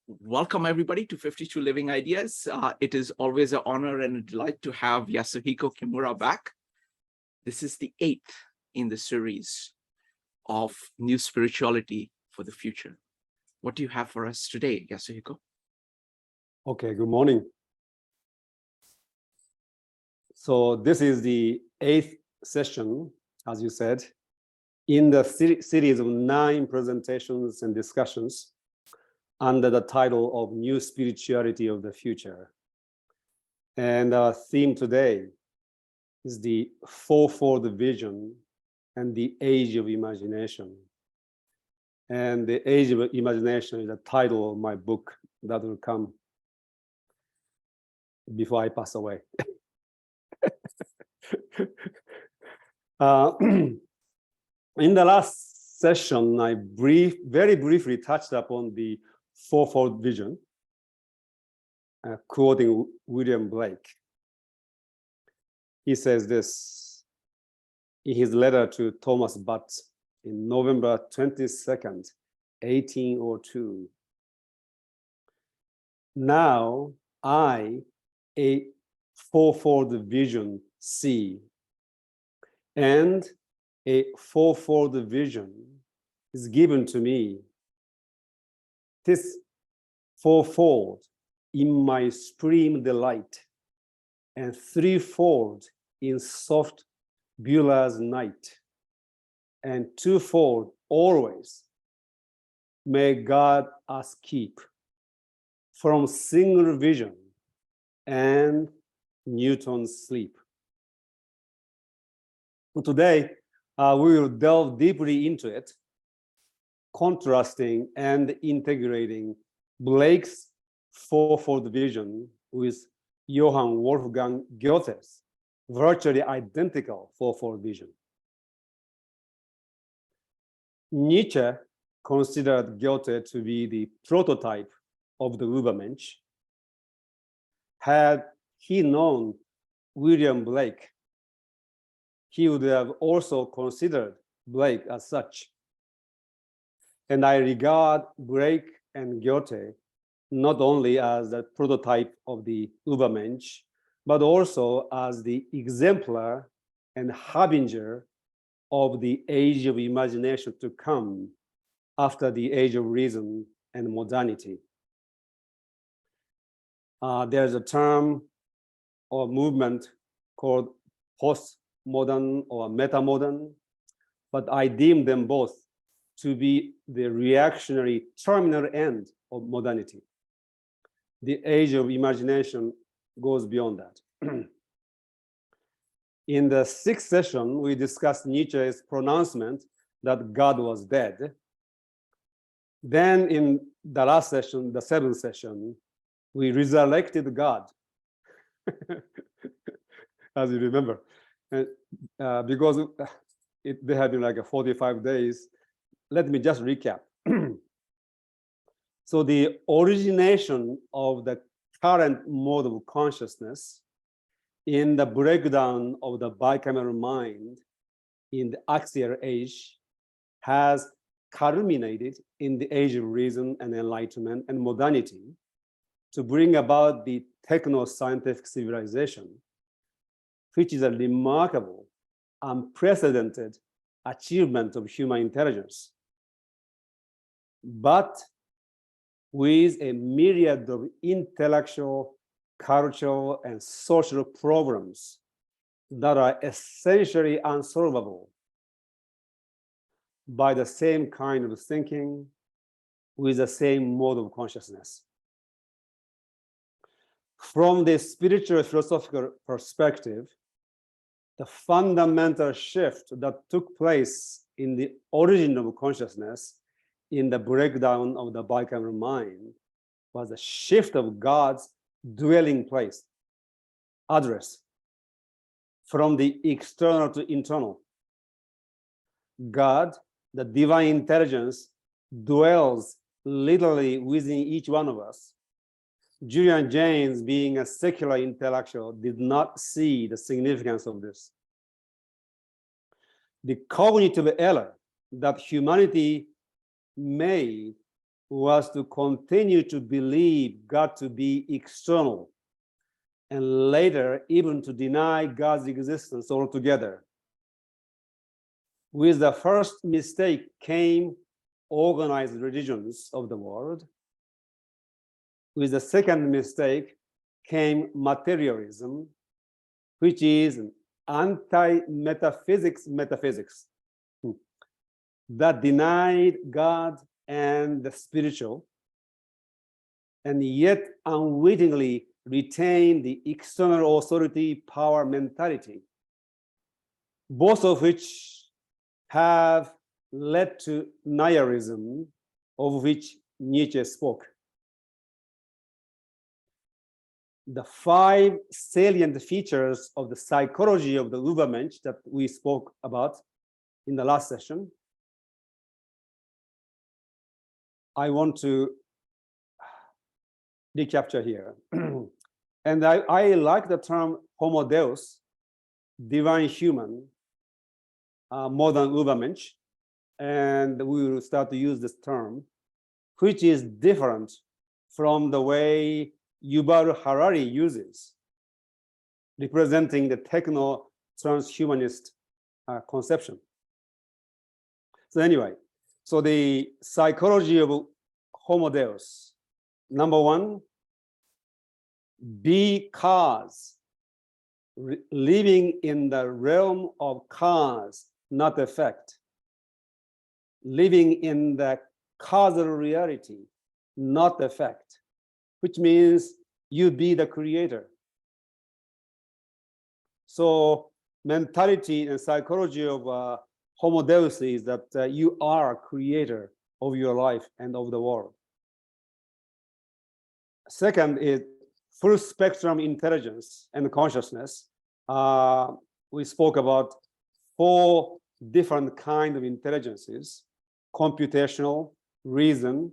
Welcome everybody to 52 Living Ideas. It is always an honor and a delight to have Yasuhiko Kimura back. This is the 8th in the series of New Spirituality for the Future. What do you have for us today, Yasuhiko? Okay, good morning. So this is the 8th session, as you said, in the series of 9 presentations and discussions under the title of New Spirituality of the Future. And our theme today is the Fourfold Vision and the Age of Imagination. And the Age of Imagination is the title of my book that will come before I pass away. In the last session, I very briefly touched upon the Fourfold Vision, quoting William Blake. He says this in his letter to Thomas Butts in November 22nd, 1802. Now I, a fourfold vision, see, and a fourfold vision is given to me. This fourfold in my supreme delight, and threefold in soft Beulah's night, and twofold always. May God us keep from single vision and Newton's sleep. Today, we will delve deeply into it, contrasting and integrating Blake's fourfold vision with Johann Wolfgang Goethe's virtually identical fourfold vision. Nietzsche considered Goethe to be the prototype of the Übermensch. Had he known William Blake, he would have also considered Blake as such. And I regard Blake and Goethe not only as the prototype of the Übermensch, but also as the exemplar and harbinger of the age of imagination to come after the age of reason and modernity. There's a term or movement called postmodern or metamodern, but I deem them both to be the reactionary terminal end of modernity. The age of imagination goes beyond that. In the 6th session, we discussed Nietzsche's pronouncement that God was dead. Then in the last session, the 7th session, we resurrected God, as you remember. And, because they had been like 45 days, let me just recap. So the origination of the current mode of consciousness in the breakdown of the bicameral mind in the Axial Age has culminated in the Age of Reason and Enlightenment and modernity to bring about the technoscientific civilization, which is a remarkable, unprecedented achievement of human intelligence. But with a myriad of intellectual, cultural, and social problems that are essentially unsolvable by the same kind of thinking with the same mode of consciousness. From the spiritual philosophical perspective, the fundamental shift that took place in the origin of consciousness in the breakdown of the bicameral mind was a shift of God's dwelling place, address, from the external to internal. God, the divine intelligence, dwells literally within each one of us. Julian Jaynes, being a secular intellectual, did not see the significance of this. The cognitive error that humanity made was to continue to believe God to be external, and later even to deny God's existence altogether. With the first mistake came organized religions of the world. With the second mistake came materialism, which is anti-metaphysics metaphysics that denied God and the spiritual, and yet unwittingly retained the external authority power mentality, both of which have led to nihilism, of which Nietzsche spoke. The 5 salient features of the psychology of the Übermensch that we spoke about in the last session, I want to recapture here. And I like the term homo deus, divine human, modern Übermensch, and we will start to use this term, which is different from the way Yuval Harari uses, representing the techno-transhumanist conception. So anyway, so the psychology of homo deus, number 1, be cause, living in the realm of cause, not effect, living in the causal reality, not effect, which means you be the creator. So mentality and psychology of homo deus is that you are a creator of your life and of the world. Second is full spectrum intelligence and consciousness. We spoke about 4 different kinds of intelligences: computational, reason,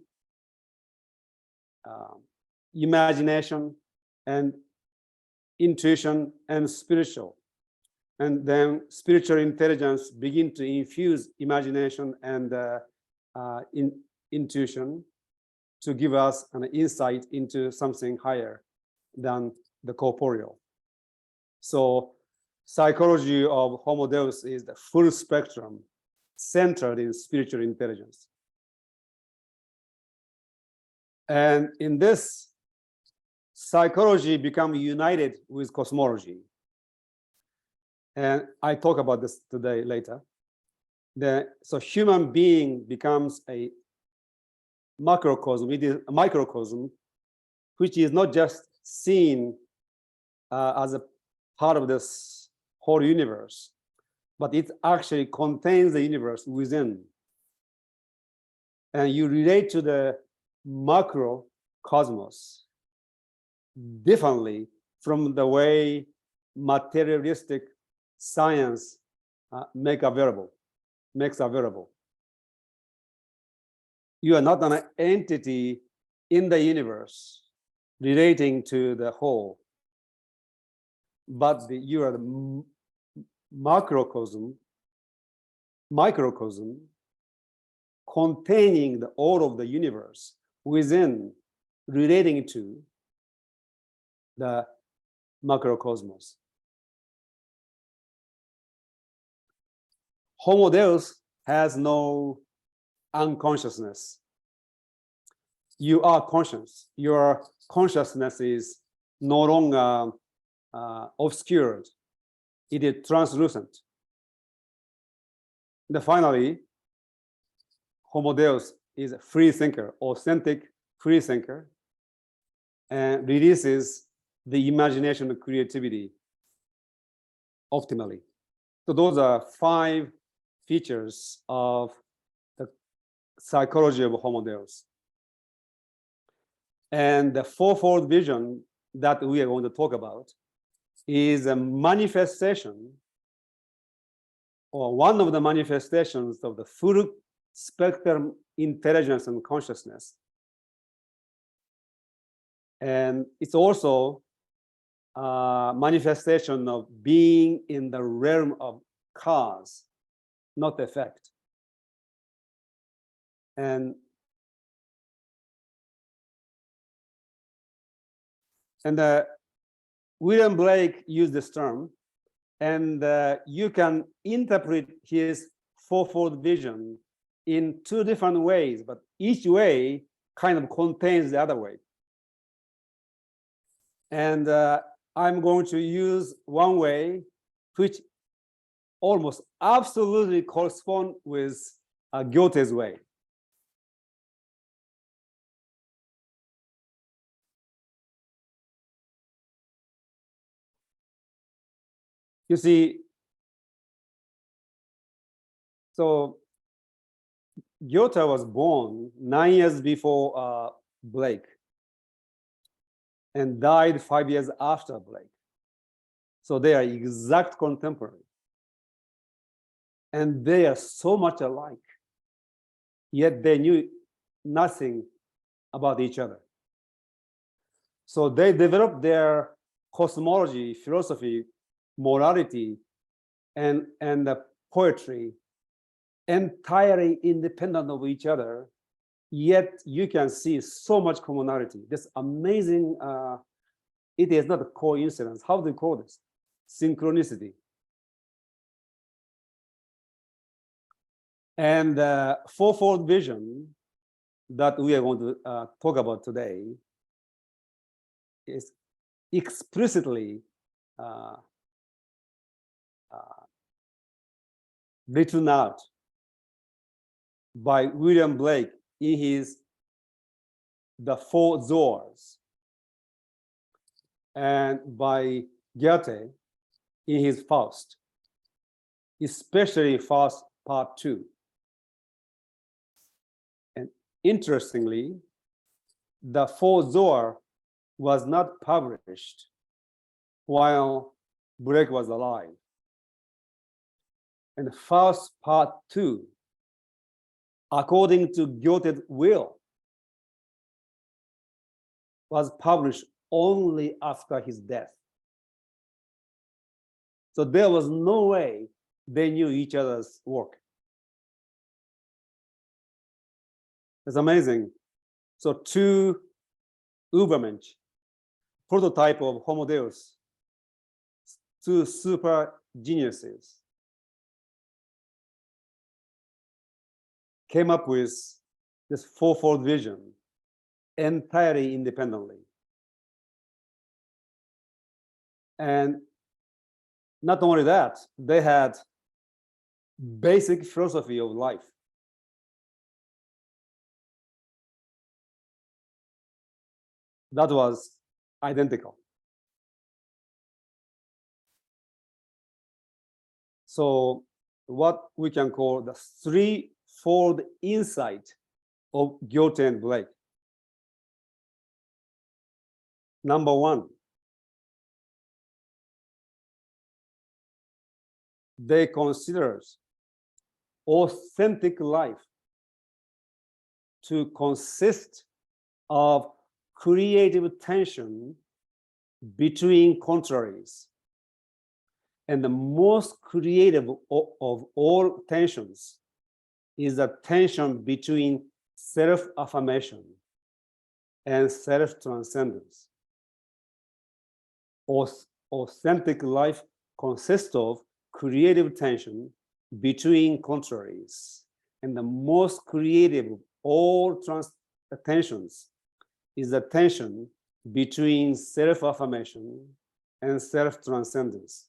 imagination, and intuition, and spiritual. And then spiritual intelligence begin to infuse imagination and intuition to give us an insight into something higher than the corporeal. So psychology of homo deus is the full spectrum centered in spiritual intelligence. And in this, psychology becomes united with cosmology. And I talk about this today later. So human being becomes a macrocosm, it is a microcosm, which is not just seen as a part of this whole universe, but it actually contains the universe within. And you relate to the macrocosmos differently from the way materialistic science makes available. You are not an entity in the universe relating to the whole, but you are the microcosm containing all of the universe within, relating to the macrocosmos. Homo deus has no unconsciousness. You are conscious. Your consciousness is no longer obscured. It is translucent. And finally, Homo deus is a free thinker, authentic free thinker, and releases the imagination and creativity optimally. So those are 5 features of the psychology of Homo deus. And the fourfold vision that we are going to talk about is a manifestation, or one of the manifestations of the full spectrum intelligence and consciousness. And it's also a manifestation of being in the realm of cause, not effect. And And William Blake used this term, and you can interpret his fourfold vision in two different ways, but each way kind of contains the other way. And I'm going to use one way which almost absolutely corresponds with Goethe's way. You see, so Goethe was born 9 years before Blake and died 5 years after Blake. So they are exact contemporary. And they are so much alike, yet they knew nothing about each other. So they developed their cosmology, philosophy, morality, and the poetry entirely independent of each other, yet you can see so much commonality. This amazing, it is not a coincidence. How do you call this? Synchronicity. And fourfold vision that we are going to talk about today is explicitly written out by William Blake in his The Four Zoas, and by Goethe in his Faust, especially Faust Part 2. And interestingly, the Four Zoas was not published while Blake was alive. And Faust Part 2, according to Goethe's will, was published only after his death. So there was no way they knew each other's work. It's amazing. So two Übermensch, prototype of Homo Deus, two super geniuses, came up with this fourfold vision entirely independently. And not only that, they had basic philosophy of life. That was identical. So what we can call the threefold insight of Goethe and Blake. Number one, they consider authentic life to consist of creative tension between contraries. And the most creative of all tensions is the tension between self-affirmation and self-transcendence. Authentic life consists of creative tension between contraries. And the most creative of all tensions is the tension between self-affirmation and self-transcendence.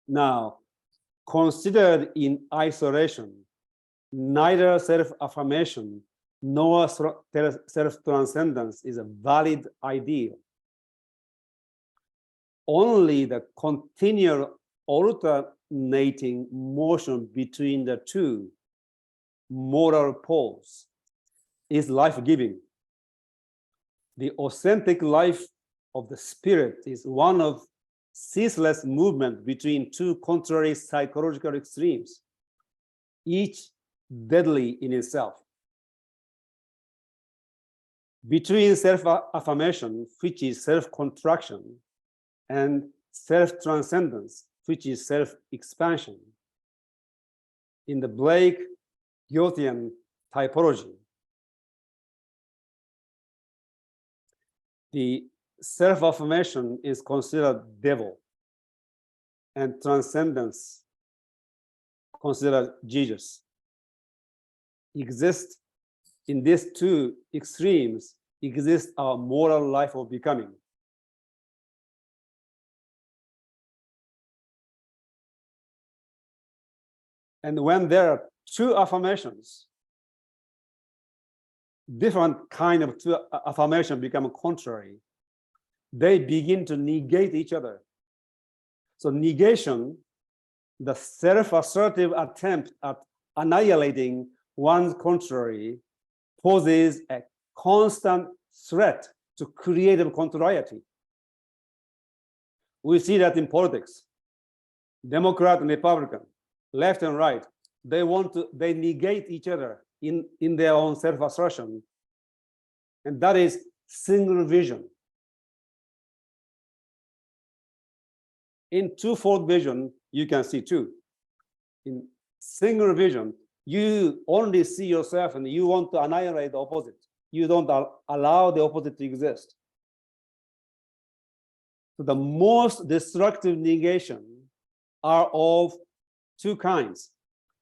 Now, considered in isolation, neither self-affirmation nor self-transcendence is a valid ideal. Only the continual alternating motion between the two moral poles is life-giving. The authentic life of the spirit is one of ceaseless movement between two contrary psychological extremes, each deadly in itself. Between self-affirmation, which is self-contraction, and self-transcendence, which is self-expansion. In the Blake-Goethean typology, the self-affirmation is considered devil, and transcendence considered Jesus. Exist in these two extremes exists our moral life of becoming. And when there are two affirmations, different kind of two affirmation become contrary, they begin to negate each other. So negation, the self-assertive attempt at annihilating one's contrary, poses a constant threat to creative contrariety. We see that in politics. Democrat and Republican, left and right, they negate each other in their own self-assertion. And that is single vision. In twofold vision, you can see two. In single vision, you only see yourself and you want to annihilate the opposite. You don't allow the opposite to exist. So the most destructive negation are of two kinds,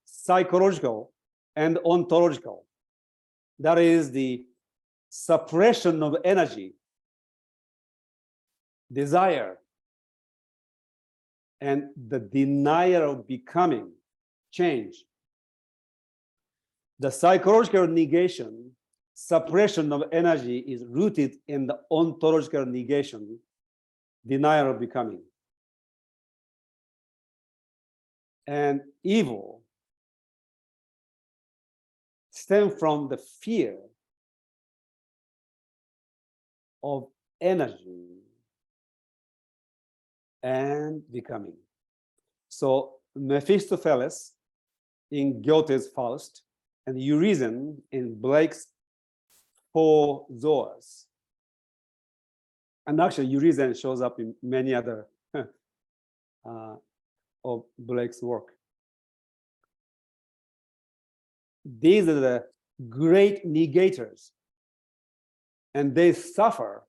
psychological and ontological. That is the suppression of energy, desire, and the denial of becoming, change. The psychological negation, suppression of energy, is rooted in the ontological negation, denial of becoming. And evil stems from the fear of energy and becoming. So Mephistopheles in Goethe's Faust and Urizen in Blake's Four Zoas. And actually Urizen shows up in many other of Blake's work. These are the great negators, and they suffer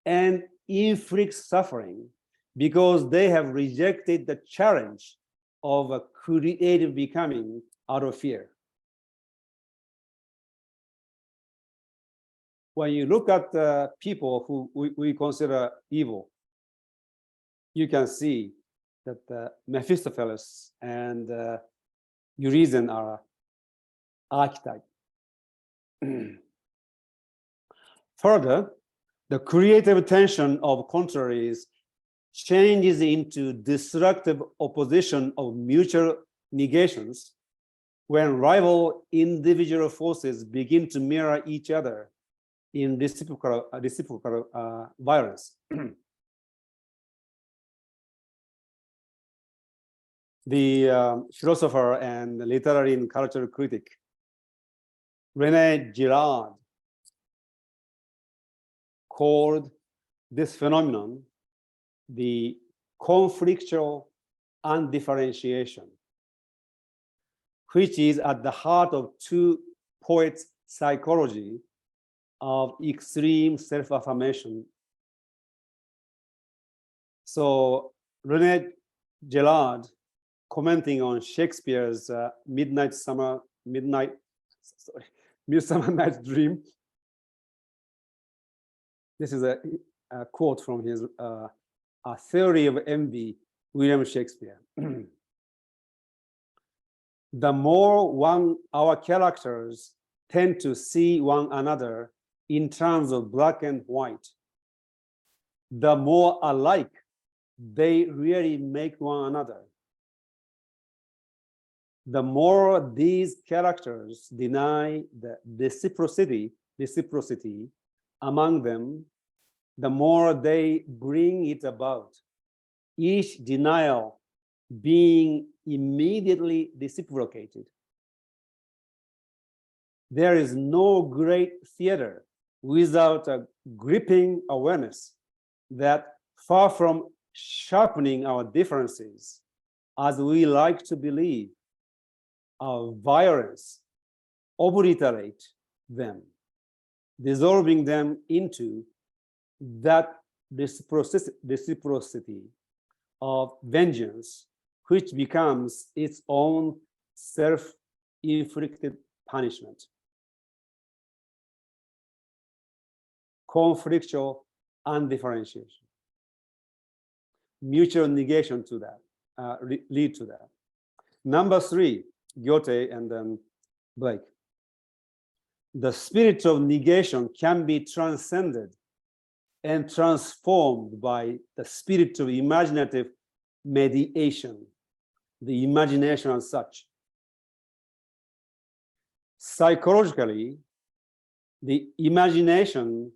and inflict suffering because they have rejected the challenge of a creative becoming out of fear. When you look at the people who we consider evil, you can see that Mephistopheles and Urizen are archetype. Further, the creative tension of contraries changes into destructive opposition of mutual negations when rival individual forces begin to mirror each other in reciprocal violence. The philosopher and literary and cultural critic René Girard called this phenomenon the conflictual undifferentiation, which is at the heart of two poets' psychology of extreme self-affirmation. So René Girard, commenting on Shakespeare's Midsummer Night's Dream. This is a quote from his A Theory of Envy, William Shakespeare. The more our characters tend to see one another in terms of black and white, the more alike they really make one another. The more these characters deny the reciprocity among them, the more they bring it about, each denial being immediately reciprocated. There is no great theater without a gripping awareness that, far from sharpening our differences, as we like to believe, our violence obliterate them, dissolving them into that reciprocity of vengeance, which becomes its own self-inflicted punishment. Conflictual undifferentiation. Mutual negation to that, lead to that. Number 3, Goethe and then Blake. The spirit of negation can be transcended and transformed by the spirit of imaginative mediation, the imagination as such. Psychologically, the imagination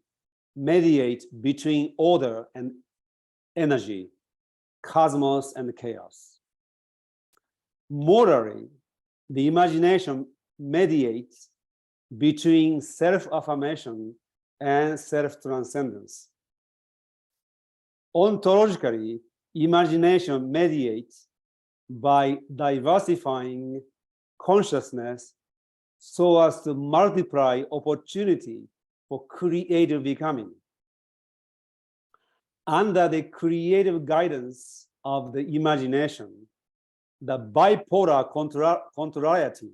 mediates between order and energy, cosmos and chaos. Morally, the imagination mediates between self-affirmation and self-transcendence. Ontologically, imagination mediates by diversifying consciousness so as to multiply opportunity for creative becoming. Under the creative guidance of the imagination, the bipolar contrariety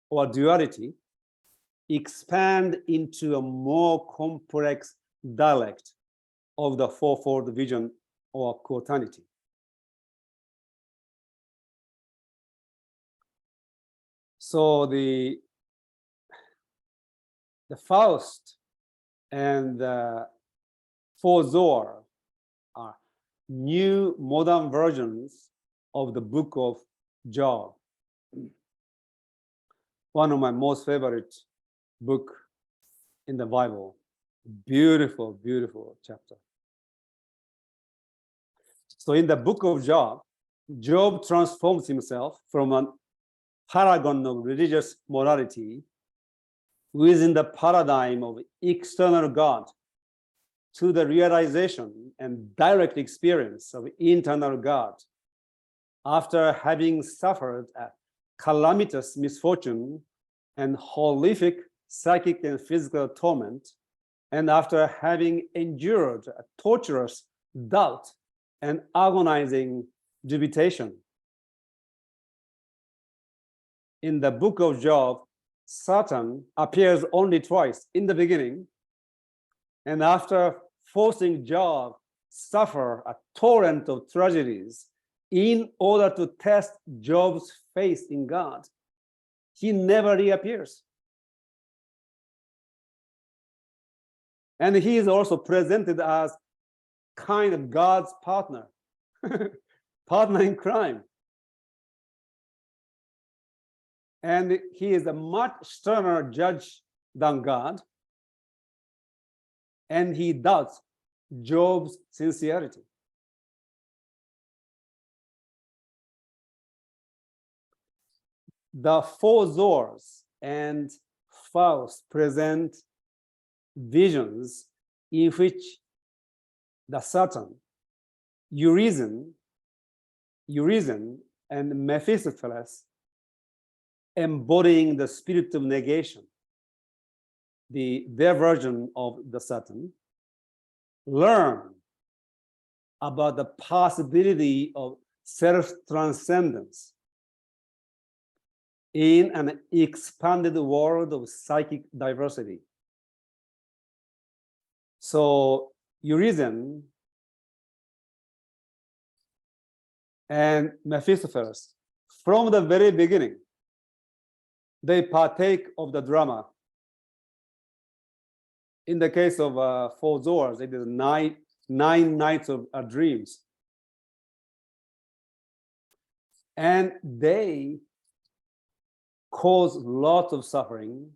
or duality expand into a more complex dialect of the fourfold vision or quoternity. So the Faust and the Four Zoas are new modern versions of the book of Job. One of my most favorite book in the Bible. Beautiful, beautiful chapter. So in the book of Job, Job transforms himself from a paragon of religious morality within the paradigm of external God to the realization and direct experience of internal God after having suffered a calamitous misfortune and horrific psychic and physical torment, and after having endured a torturous doubt and agonizing dubitation. In the book of Job, Satan appears only twice, in the beginning, and after forcing Job suffer a torrent of tragedies in order to test Job's faith in God, he never reappears. And he is also presented as kind of God's partner, partner in crime. And he is a much sterner judge than God. And he doubts Job's sincerity. The Four Zoas and Faust present visions in which the Satan, Urizen, and Mephistopheles embodying the spirit of negation, their version of the Satan, learn about the possibility of self-transcendence in an expanded world of psychic diversity. So Urizen and Mephistopheles, from the very beginning, they partake of the drama. In the case of Four Zoas, it is nine nights of dreams. And they cause lots of suffering,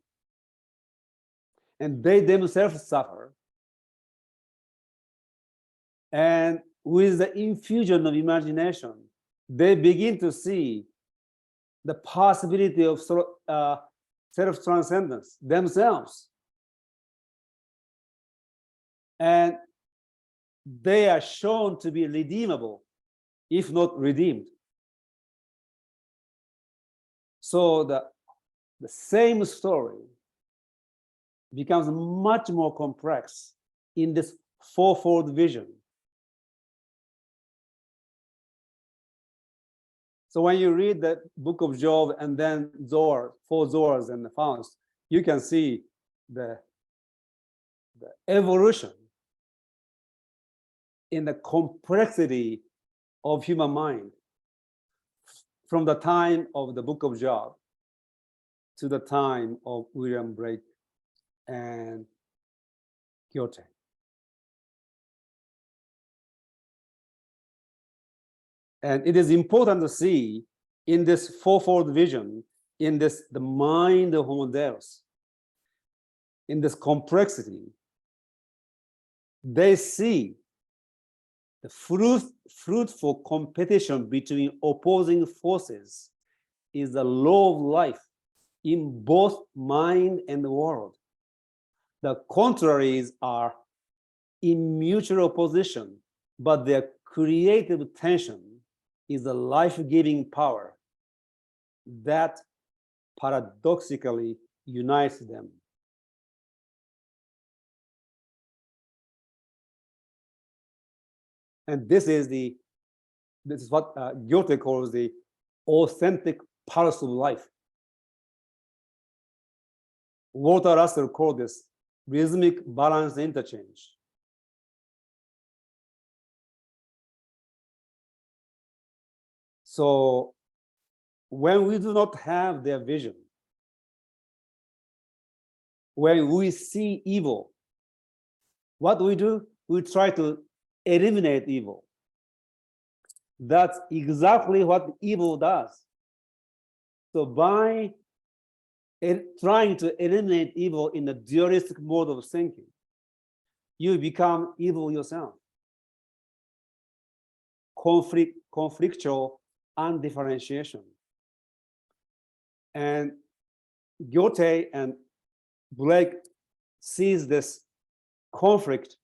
and they themselves suffer. And with the infusion of imagination, they begin to see the possibility of self-transcendence themselves. And they are shown to be redeemable, if not redeemed. So the same story becomes much more complex in this fourfold vision. So when you read the book of Job and then Zohar, Four Zoas and the Faust, you can see the evolution in the complexity of human mind from the time of the book of Job to the time of William Blake and Goethe. And it is important to see in this fourfold vision, in this the mind of Homo Deus, in this complexity, they see the fruitful competition between opposing forces is the law of life in both mind and the world. The contraries are in mutual opposition, but their creative tension is the life-giving power that paradoxically unites them. And this is what Goethe calls the authentic pulse of life. Walter Russell called this rhythmic balance interchange. So when we do not have their vision, when we see evil, what do? We try to eliminate evil. That's exactly what evil does. So by trying to eliminate evil in a dualistic mode of thinking, you become evil yourself. Conflictual undifferentiation. And Goethe and Blake sees this conflict,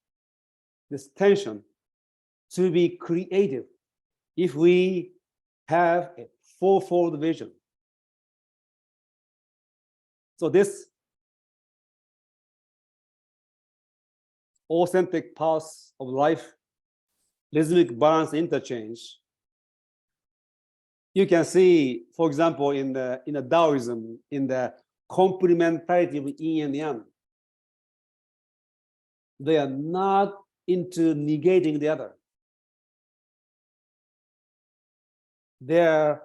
this tension, to be creative if we have a fourfold vision. So this authentic pulse of life, rhythmic balance interchange, you can see, for example, in the Taoism, in the complementarity of yin and yang. They are not into negating the other. Their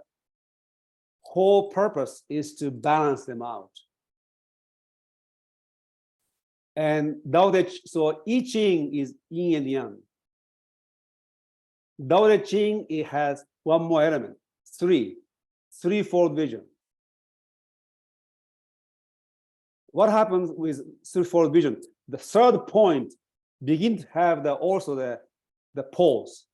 whole purpose is to balance them out. And Tao Te Ching, so I Ching is yin and yang. Tao Te Ching, it has one more element, threefold vision. What happens with threefold vision? The third point begins to have also the poles.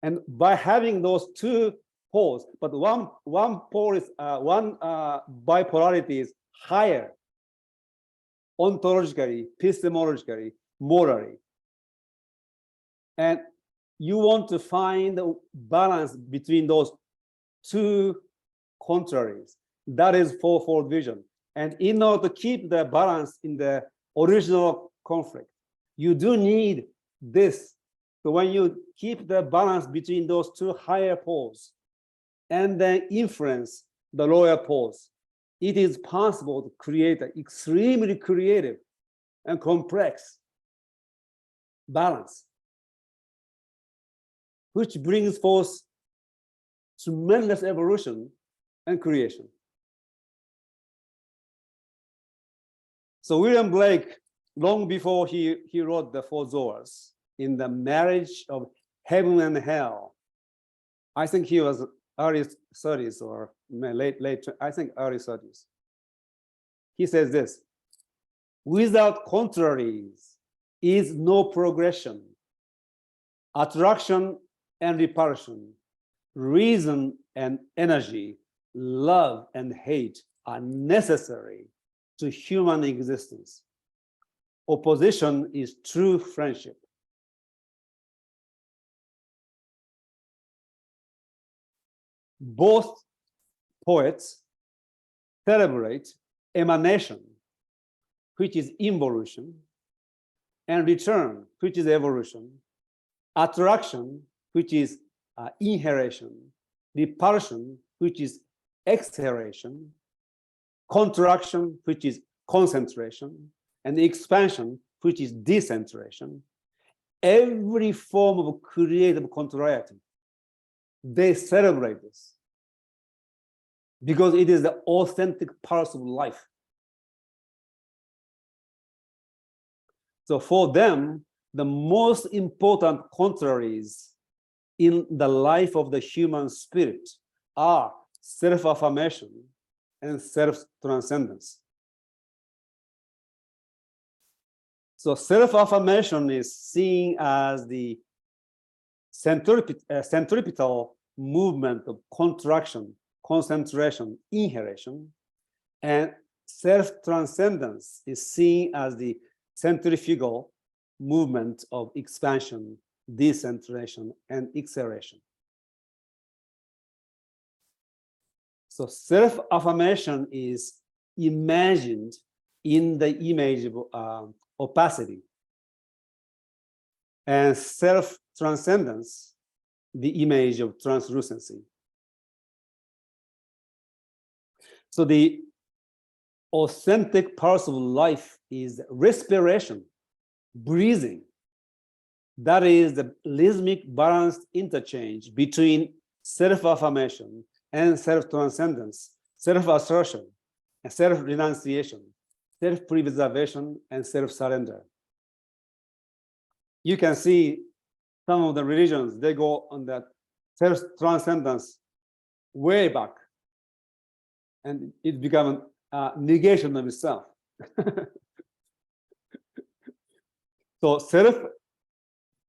And by having those two poles, but one pole is bipolarity is higher ontologically, epistemologically, morally. And you want to find the balance between those two contraries. That is fourfold vision. And in order to keep the balance in the original conflict, you do need this. So when you keep the balance between those two higher poles and then influence the lower poles, it is possible to create an extremely creative and complex balance, which brings forth tremendous evolution and creation. So William Blake, long before he wrote the Four Zoas, in the marriage of heaven and hell, I think he was early 30s or late, I think early 30s. He says this: without contraries is no progression. Attraction and repulsion, reason and energy, love and hate are necessary to human existence. Opposition is true friendship. Both poets celebrate emanation, which is involution, and return, which is evolution, attraction, which is inhalation, repulsion, which is exhalation, contraction, which is concentration, and expansion, which is decentration. Every form of creative contrariety, they celebrate this because it is the authentic pulse of life. So for them, the most important contraries in the life of the human spirit are self-affirmation and self-transcendence. So self-affirmation is seen as the centripetal movement of contraction, concentration, inhalation, and self-transcendence is seen as the centrifugal movement of expansion, decentration, and exhalation. So self-affirmation is imagined in the image of opacity, and self-transcendence, the image of translucency. So the authentic pulse of life is respiration, breathing. That is the rhythmic balanced interchange between self-affirmation and self-transcendence, self-assertion, and self-renunciation, self-preservation, and self-surrender. You can see some of the religions, they go on that self-transcendence way back, and it becomes a negation of itself. So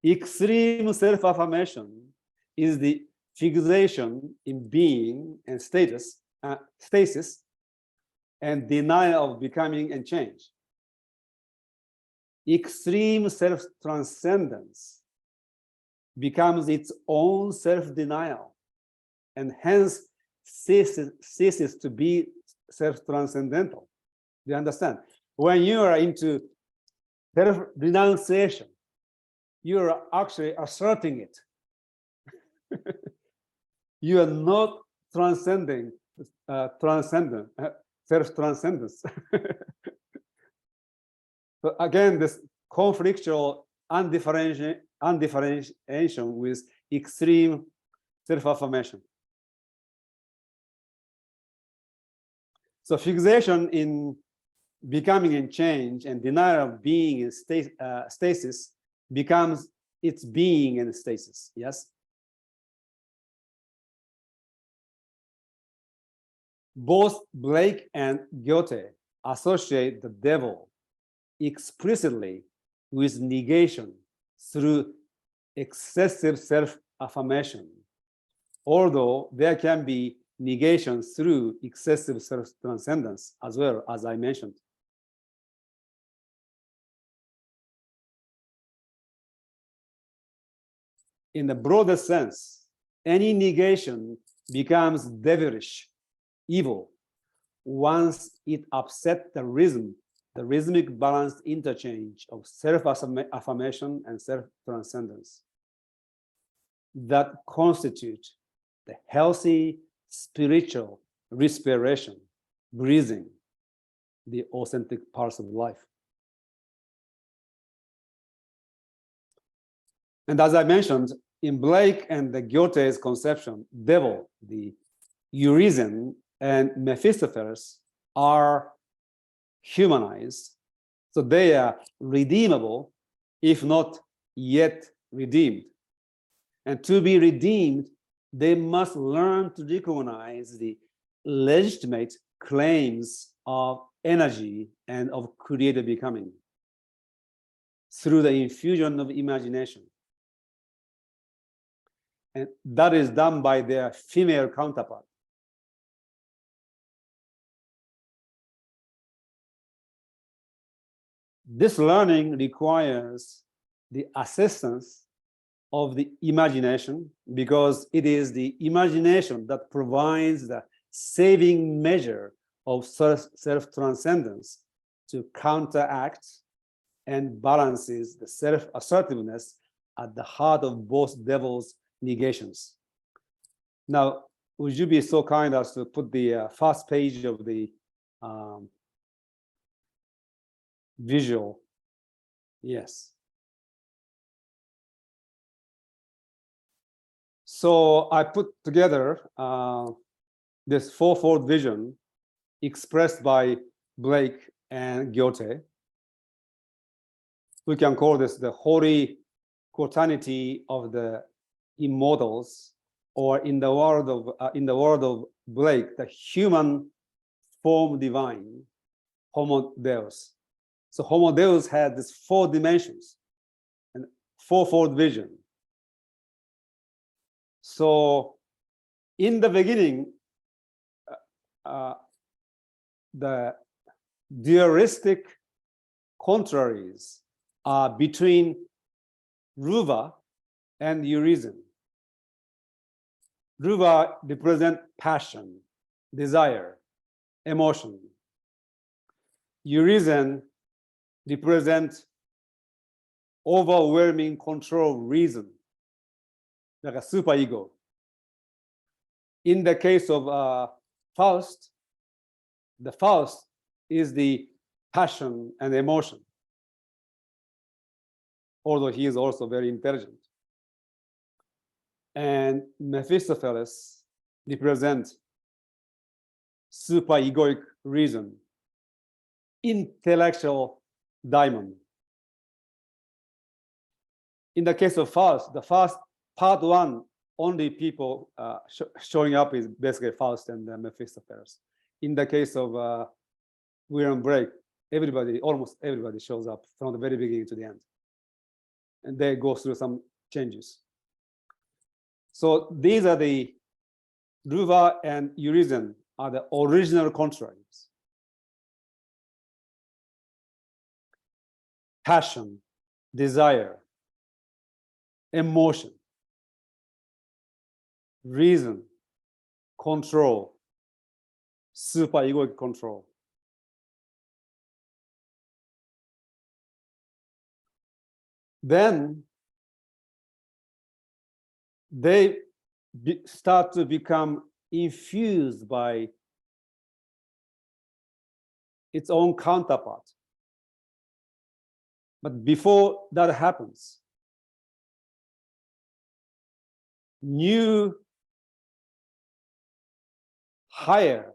extreme self-affirmation is the fixation in being and stasis, and denial of becoming and change. Extreme self-transcendence becomes its own self-denial, and hence ceases to be self-transcendental. Do you understand? When you are into self-renunciation, you are actually asserting it. You are not transcending self-transcendence. So again, this conflictual undifferentiation with extreme self-affirmation. So fixation in becoming and change and denial of being in stasis becomes its being and stasis, yes? Both Blake and Goethe associate the devil explicitly with negation through excessive self-affirmation, although there can be negation through excessive self-transcendence as well, as I mentioned. In the broader sense, any negation becomes devilish, evil, once it upsets the rhythmic balanced interchange of self-affirmation and self-transcendence that constitute the healthy spiritual respiration, breathing, the authentic parts of life. And as I mentioned, in Blake and the Goethe's conception, devil, the Urizen, and Mephistopheles are humanized. So they are redeemable, if not yet redeemed. And to be redeemed, they must learn to recognize the legitimate claims of energy and of creative becoming through the infusion of imagination. And that is done by their female counterpart. This learning requires the assistance of the imagination, because it is the imagination that provides the saving measure of self-transcendence to counteract and balances the self-assertiveness at the heart of both devils' negations. Now, would you be so kind as to put the first page of the visual? Yes. So I put together this fourfold vision expressed by Blake and Goethe. We can call this the holy quaternity of the immortals, or in the word of Blake, the human form divine, Homo Deus. So Homo Deus had these 4 dimensions and fourfold vision. So in the beginning, the dualistic contraries are between Ruva and Urizen. Ruva represent passion, desire, emotion. Urizen represent overwhelming control, reason, like a superego. In the case of Faust, the Faust is the passion and emotion, although he is also very intelligent. And Mephistopheles represents superegoic reason, intellectual diamond. In the case of Faust, the first part 1, only people showing up is basically Faust and Mephistopheles. In the case of William Blake, almost everybody shows up from the very beginning to the end. And they go through some changes. So these are the Ruva and Urizen are the original contraries. Passion, desire, emotion, reason, control, superegoic control. Then they start to become infused by its own counterpart. But before that happens, new, higher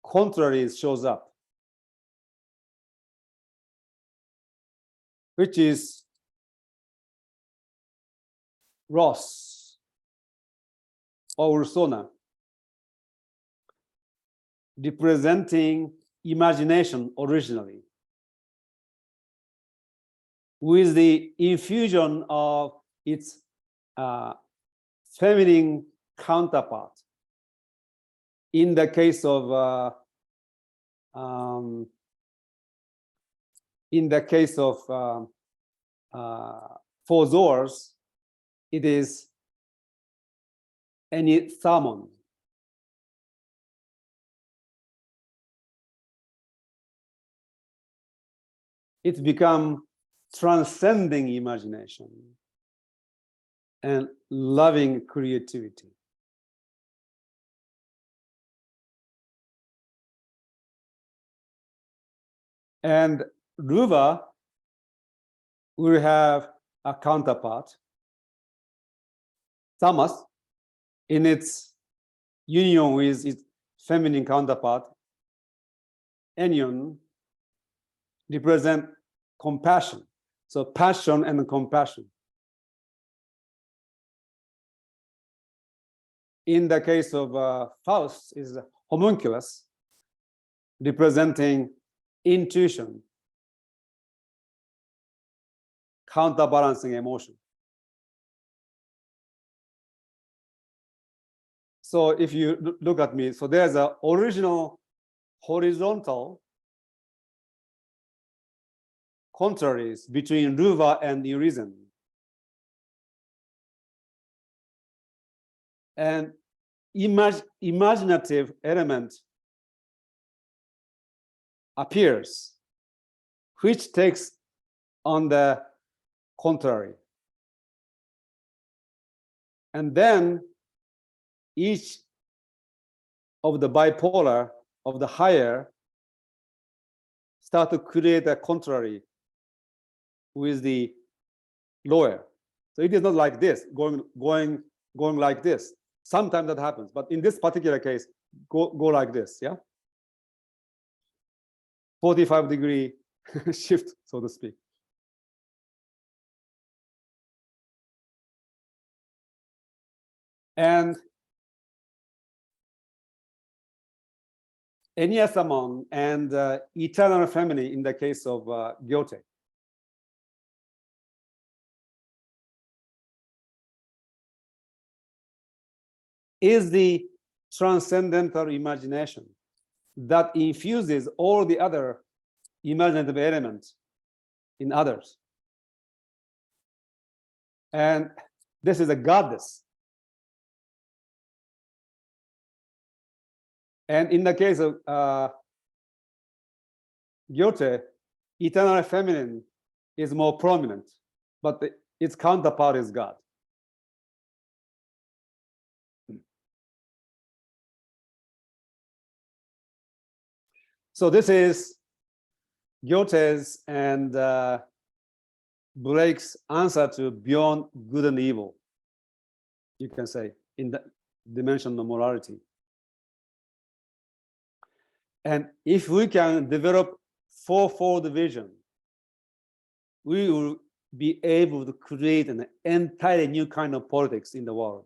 contraries shows up, which is Ross or Ursona, representing imagination originally, with the infusion of its feminine counterpart. In the case of Four Zoas, it is any sermon. It's become transcending imagination and loving creativity. And Ruva will have a counterpart, Tamas, in its union with its feminine counterpart, Enion, represent compassion. So passion and compassion. In the case of Faust, is homunculus, representing intuition, counterbalancing emotion. So if you look at me, so there's an original horizontal contraries between Ruva and Urizen. And imaginative element appears which takes on the contrary. And then each of the bipolar of the higher start to create a contrary with the lower. So it is not like this, going like this. Sometimes that happens, but in this particular case, go like this, yeah? 45-degree shift, so to speak. And Enyasamon and eternal feminine in the case of Goethe. Is the transcendental imagination that infuses all the other imaginative elements in others. And this is a goddess. And in the case of Goethe, eternal feminine is more prominent, but its counterpart is God. So this is Goethe's and Blake's answer to beyond good and evil, you can say, in the dimension of morality. And if we can develop fourfold vision, we will be able to create an entirely new kind of politics in the world.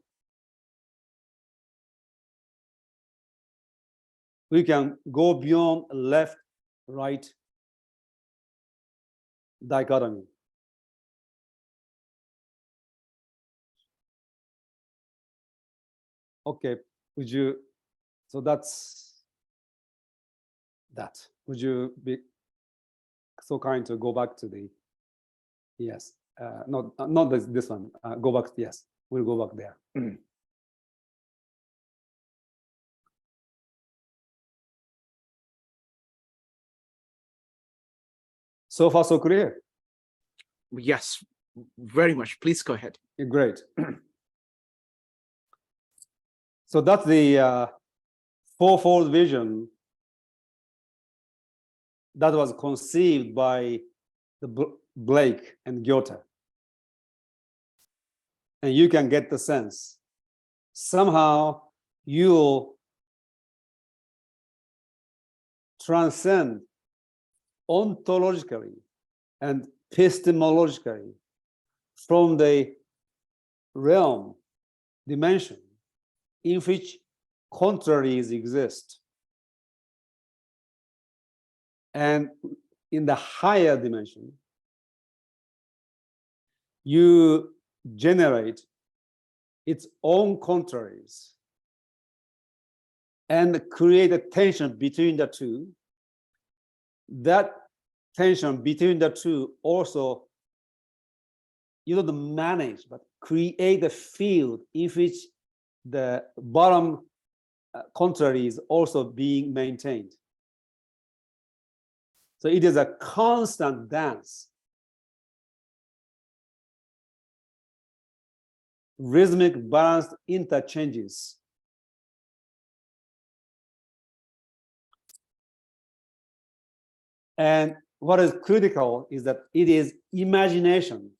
We can go beyond left-right dichotomy. Okay, would you, so that's that. Would you be so kind to go back to the, yes, not this one, go back, yes, we'll go back there. So far, so clear. Yes, very much. Please go ahead. Great. So that's the fourfold vision that was conceived by the Blake and Goethe. And you can get the sense. Somehow you'll transcend ontologically and epistemologically from the realm, dimension, in which contraries exist. And in the higher dimension, you generate its own contraries and create a tension between the two. That tension between the two also, you don't manage, but create a field in which the bottom contrary is also being maintained. So it is a constant dance. Rhythmic balanced interchanges. And what is critical is that it is imagination,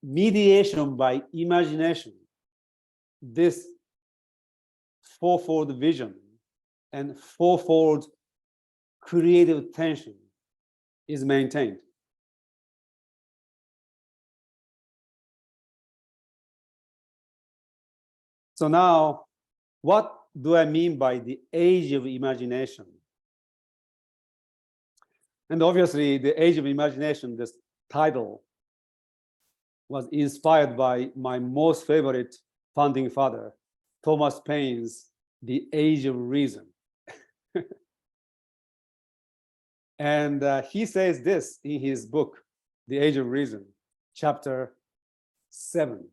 mediation by imagination, this fourfold vision and fourfold creative tension is maintained. So now, what do I mean by the age of imagination? And obviously, the age of imagination, this title, was inspired by my most favorite founding father, Thomas Paine's The Age of Reason. And he says this in his book, The Age of Reason, chapter 7.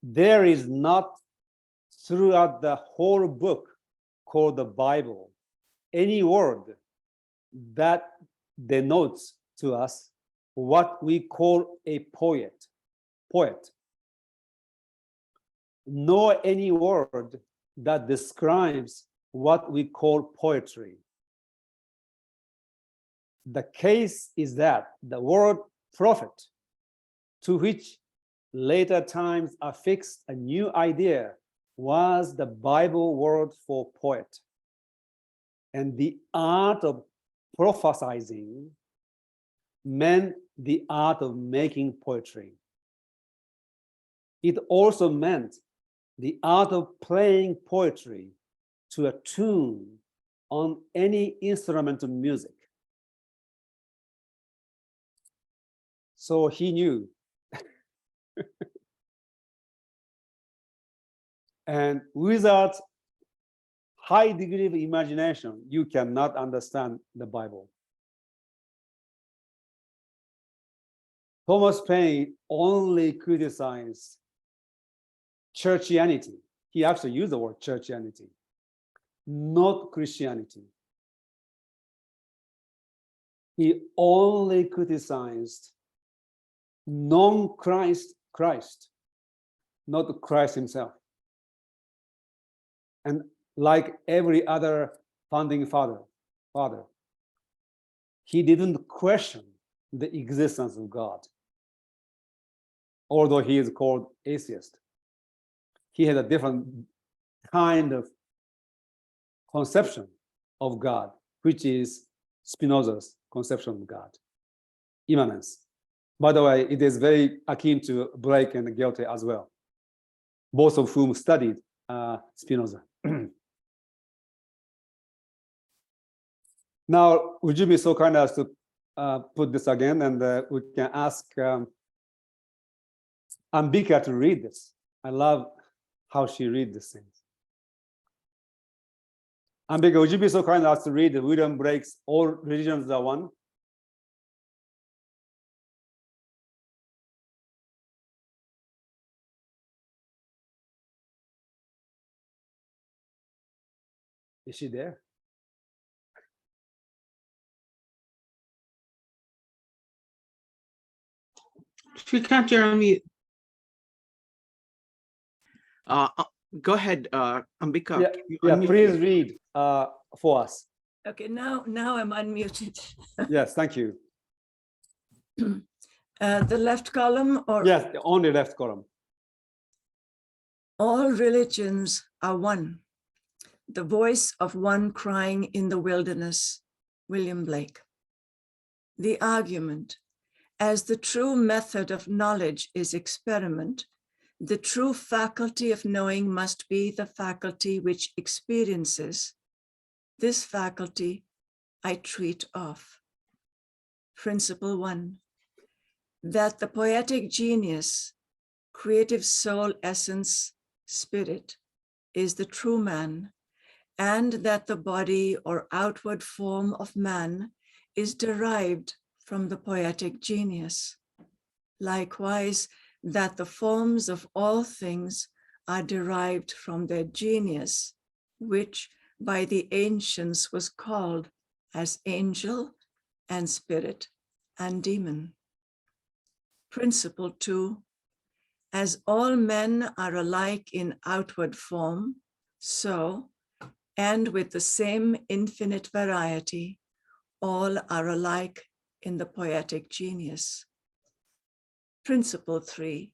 There is not throughout the whole book called the Bible any word that denotes to us what we call a poet, nor any word that describes what we call poetry. The case is that the word prophet, to which later times affixed a new idea, was the Bible word for poet. And the art of prophesizing meant the art of making poetry. It also meant the art of playing poetry to a tune on any instrumental music. So he knew. And without high degree of imagination, you cannot understand the Bible. Thomas Paine only criticized churchianity. He actually used the word churchianity, not Christianity. He only criticized non-Christ Christ, not Christ himself. And like every other founding father, he didn't question the existence of God, although he is called atheist. He had a different kind of conception of God, which is Spinoza's conception of God, immanence. By the way, it is very akin to Blake and Goethe as well, both of whom studied Spinoza. Now, would you be so kind as to put this again, and we can ask Ambika to read this. I love how she reads these things. Ambika, would you be so kind as to read William Blake's All Religions Are One? Is she there? She can't hear me. Go ahead, Ambika. Yeah, please read for us. Okay, now I'm unmuted. Yes, thank you. The left column, or Yes, only left column. all religions are one. The voice of one crying in the wilderness, William Blake. The argument, as the true method of knowledge is experiment, the true faculty of knowing must be the faculty which experiences. This faculty I treat of. Principle 1, that the poetic genius, creative soul essence, spirit, is the true man, and that the body or outward form of man is derived from the poetic genius. Likewise, that the forms of all things are derived from their genius, which by the ancients was called as angel and spirit and demon. Principle 2, as all men are alike in outward form, so, and with the same infinite variety, all are alike in the poetic genius. Principle 3,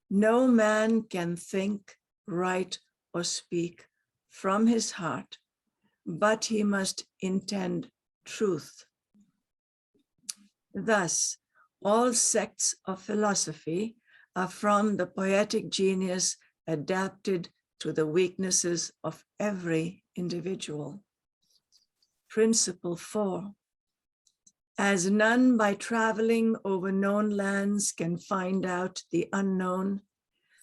no man can think, write, or speak from his heart, but he must intend truth. Thus, all sects of philosophy are from the poetic genius adapted to the weaknesses of every individual. Principle 4, as none by traveling over known lands can find out the unknown,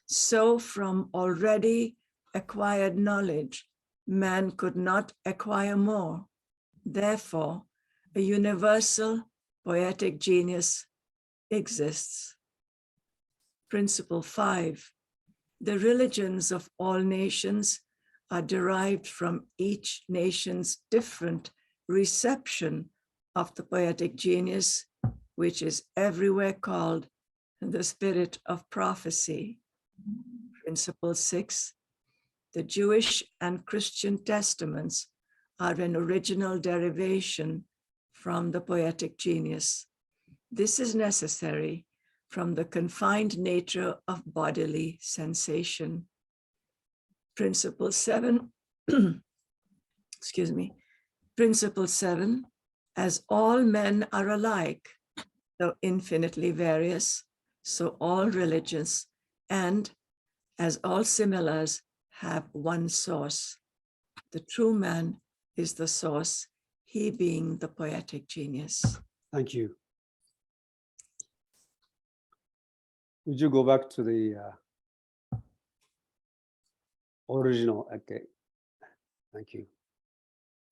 so from already acquired knowledge, man could not acquire more. Therefore, a universal poetic genius exists. Principle 5, the religions of all nations are derived from each nation's different reception of the poetic genius, which is everywhere called the spirit of prophecy. Principle 6, the Jewish and Christian testaments are an original derivation from the poetic genius. This is necessary from the confined nature of bodily sensation. Principle 7, excuse me. Principle 7, as all men are alike, though infinitely various, so all religions, and as all similars have one source. The true man is the source, he being the poetic genius. Thank you. Would you go back to the original? Okay. Thank you.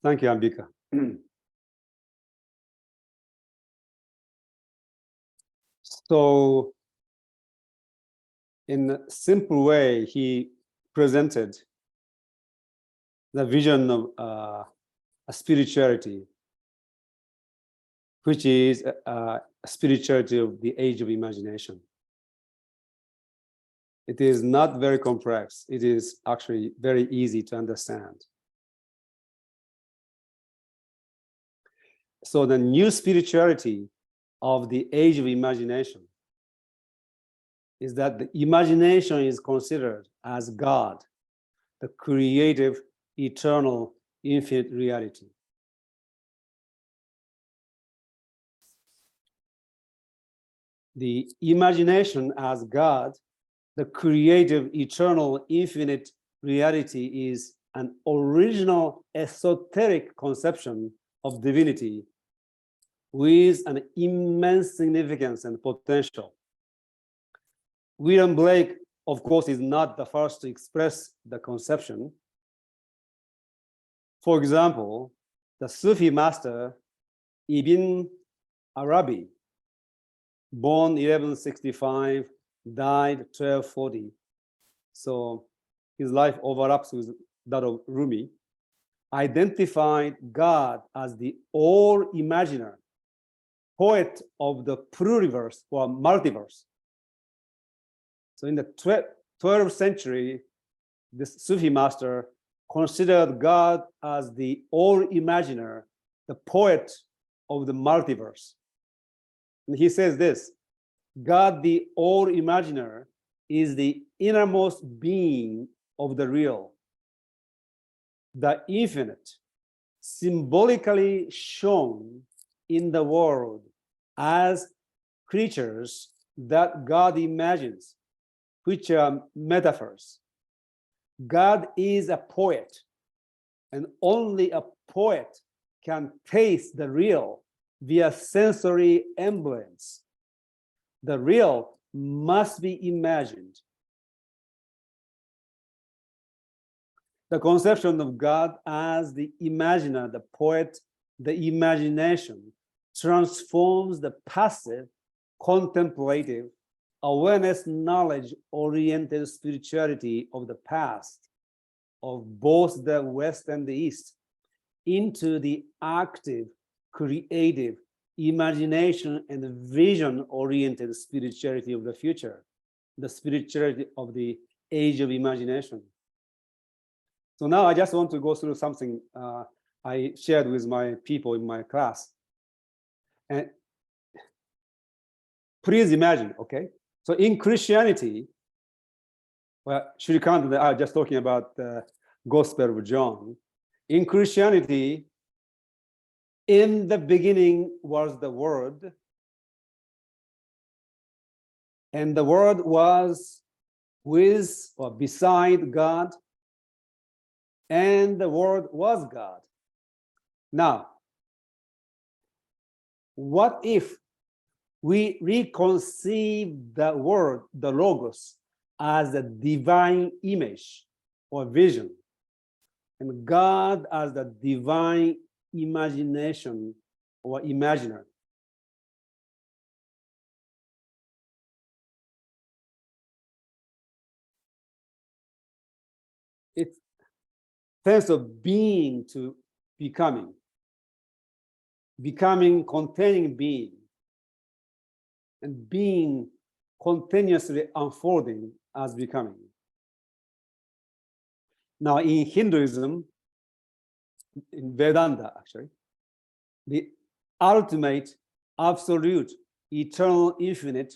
Thank you, Ambika. So, in a simple way, he presented the vision of a spirituality, which is a spirituality of the age of imagination. It is not very complex. It is actually very easy to understand. So the new spirituality of the age of imagination is that the imagination is considered as God, the creative, eternal, infinite reality. The imagination as God, the creative, eternal, infinite reality is an original esoteric conception of divinity with an immense significance and potential. William Blake, of course, is not the first to express the conception. For example, the Sufi master Ibn Arabi, born 1165, died 1240. So his life overlaps with that of Rumi, identified God as the all-imaginer, poet of the pluriverse or multiverse. So in the 12th century, this Sufi master considered God as the all-imaginer, the poet of the multiverse. And he says this: God, the all-imaginer, is the innermost being of the real, the infinite, symbolically shown in the world as creatures that God imagines, which are metaphors. God is a poet, and only a poet can taste the real via sensory emblems. The real must be imagined. The conception of God as the imaginer, the poet, the imagination, transforms the passive, contemplative, awareness, knowledge-oriented spirituality of the past, of both the West and the East, into the active, creative, imagination and vision-oriented spirituality of the future, the spirituality of the age of imagination. So now I just want to go through something I shared with my people in my class. And please imagine, okay? So in Christianity, well, Shrikant, I was just talking about the Gospel of John. In Christianity, in the beginning was the Word, and the Word was with or beside God, and the Word was God. Now, what if we reconceive the Word, the Logos, as a divine image or vision, and God as the divine imagination or imaginer? sense of being to becoming, becoming containing being, and being continuously unfolding as becoming. Now, in Hinduism, in Vedanta, actually, the ultimate, absolute, eternal, infinite,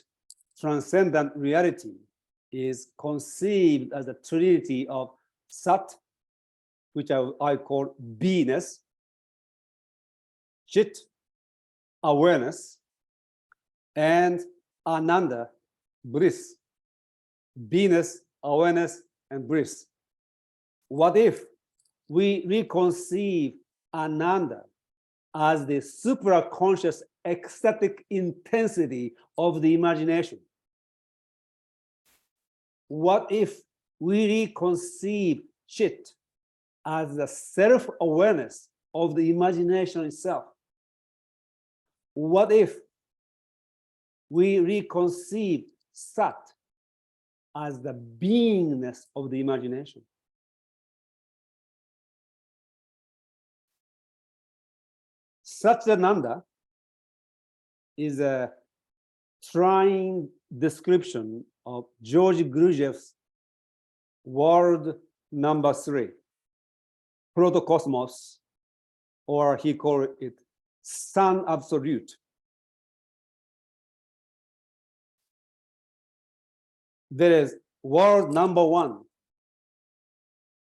transcendent reality is conceived as a trinity of Sat, which I call beingness, Chit, awareness, and Ananda, bliss, beingness, awareness, and bliss. What if we reconceive Ananda as the supraconscious ecstatic intensity of the imagination? What if we reconceive Chit as the self-awareness of the imagination itself? What if we reconceive Sat as the beingness of the imagination? Satchidananda is a trying description of George Gurdjieff's world number 3, protocosmos, or he called it sun absolute. There is world number 1,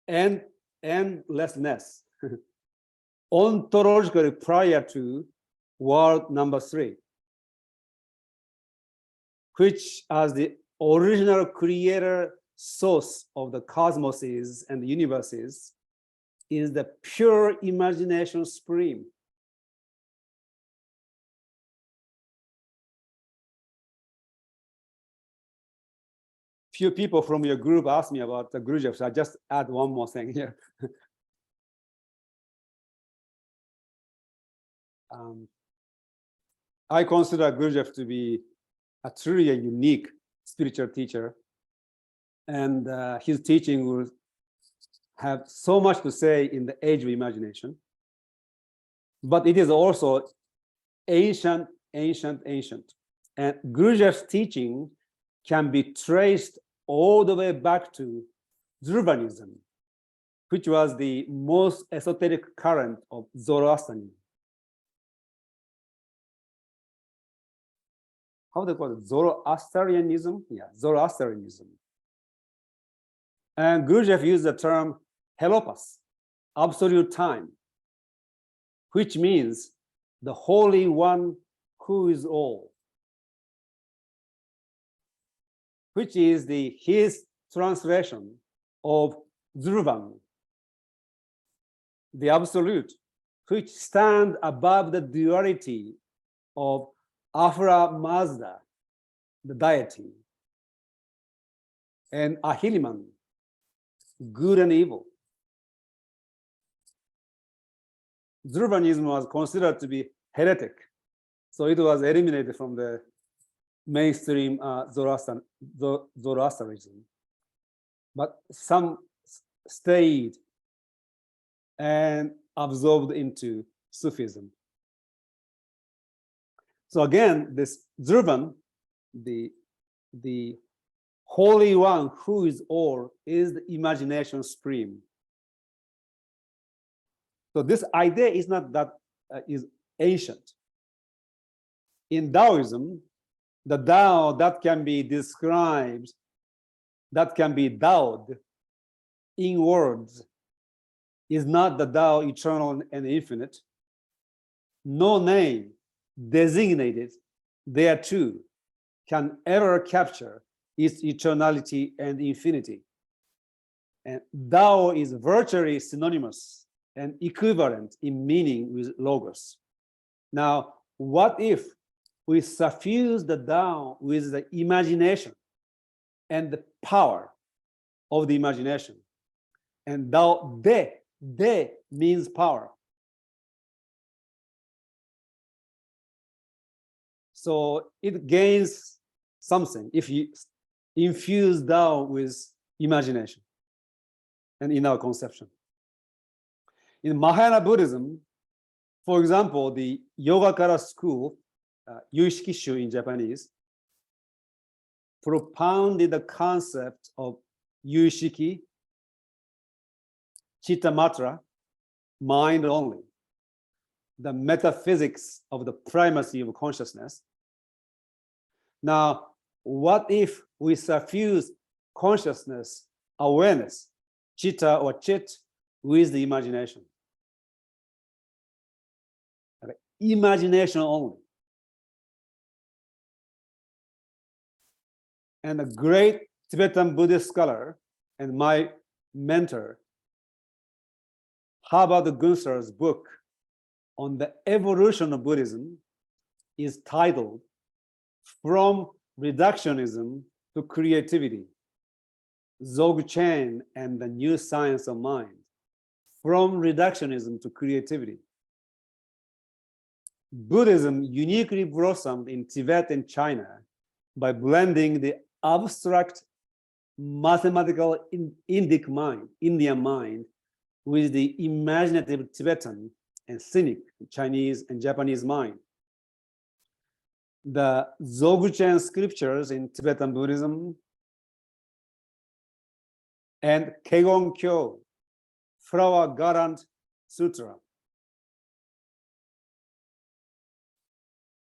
and endlessness, ontologically prior to world number 3, which as the original creator source of the cosmoses and the universes is the pure imagination stream. Few people from your group asked me about the Gurdjieff, so I just add one more thing here. I consider Gurdjieff to be a truly unique spiritual teacher, and his teaching will have so much to say in the age of imagination, but it is also ancient. And Gurdjieff's teaching can be traced all the way back to Zoroastrianism, which was the most esoteric current of Zoroastrianism. How do they call it? Zoroastrianism? Yeah, Zoroastrianism. And Gurdjieff used the term helopas, absolute time, which means the Holy One who is all, which is his translation of Zurvan, the absolute, which stands above the duality of Ahura Mazda, the deity, and Ahriman, good and evil. Zurvanism was considered to be heretic, so it was eliminated from the mainstream Zoroastrianism. But some stayed and absorbed into Sufism. So again, this Zurvan, the Holy One who is all, is the imagination stream. So this idea is not that is ancient. In Taoism, the Tao that can be described, that can be Taoed in words, is not the Tao eternal and infinite. No name designated thereto can ever capture its eternality and infinity. And Tao is virtually synonymous and equivalent in meaning with Logos. Now, what if we suffuse the Tao with the imagination and the power of the imagination? And Tao De means power. So it gains something if you infuse Tao with imagination and in our conception. In Mahayana Buddhism, for example, the Yogacara school, Yuishikishu in Japanese, propounded the concept of Yuishiki, Chittamatra, mind only, the metaphysics of the primacy of consciousness. Now, what if we suffuse consciousness, awareness, chitta or chit, with the imagination? Imagination only. And a great Tibetan Buddhist scholar and my mentor, Harvard Gunsar's book on the evolution of Buddhism is titled From Reductionism to Creativity, Dzogchen and the New Science of Mind. From reductionism to creativity. Buddhism uniquely blossomed in Tibet and China by blending the abstract mathematical Indic mind, Indian mind, with the imaginative Tibetan and cynic Chinese and Japanese mind. The Dzogchen scriptures in Tibetan Buddhism and Kegon Kyo, Flower Garland Sutra,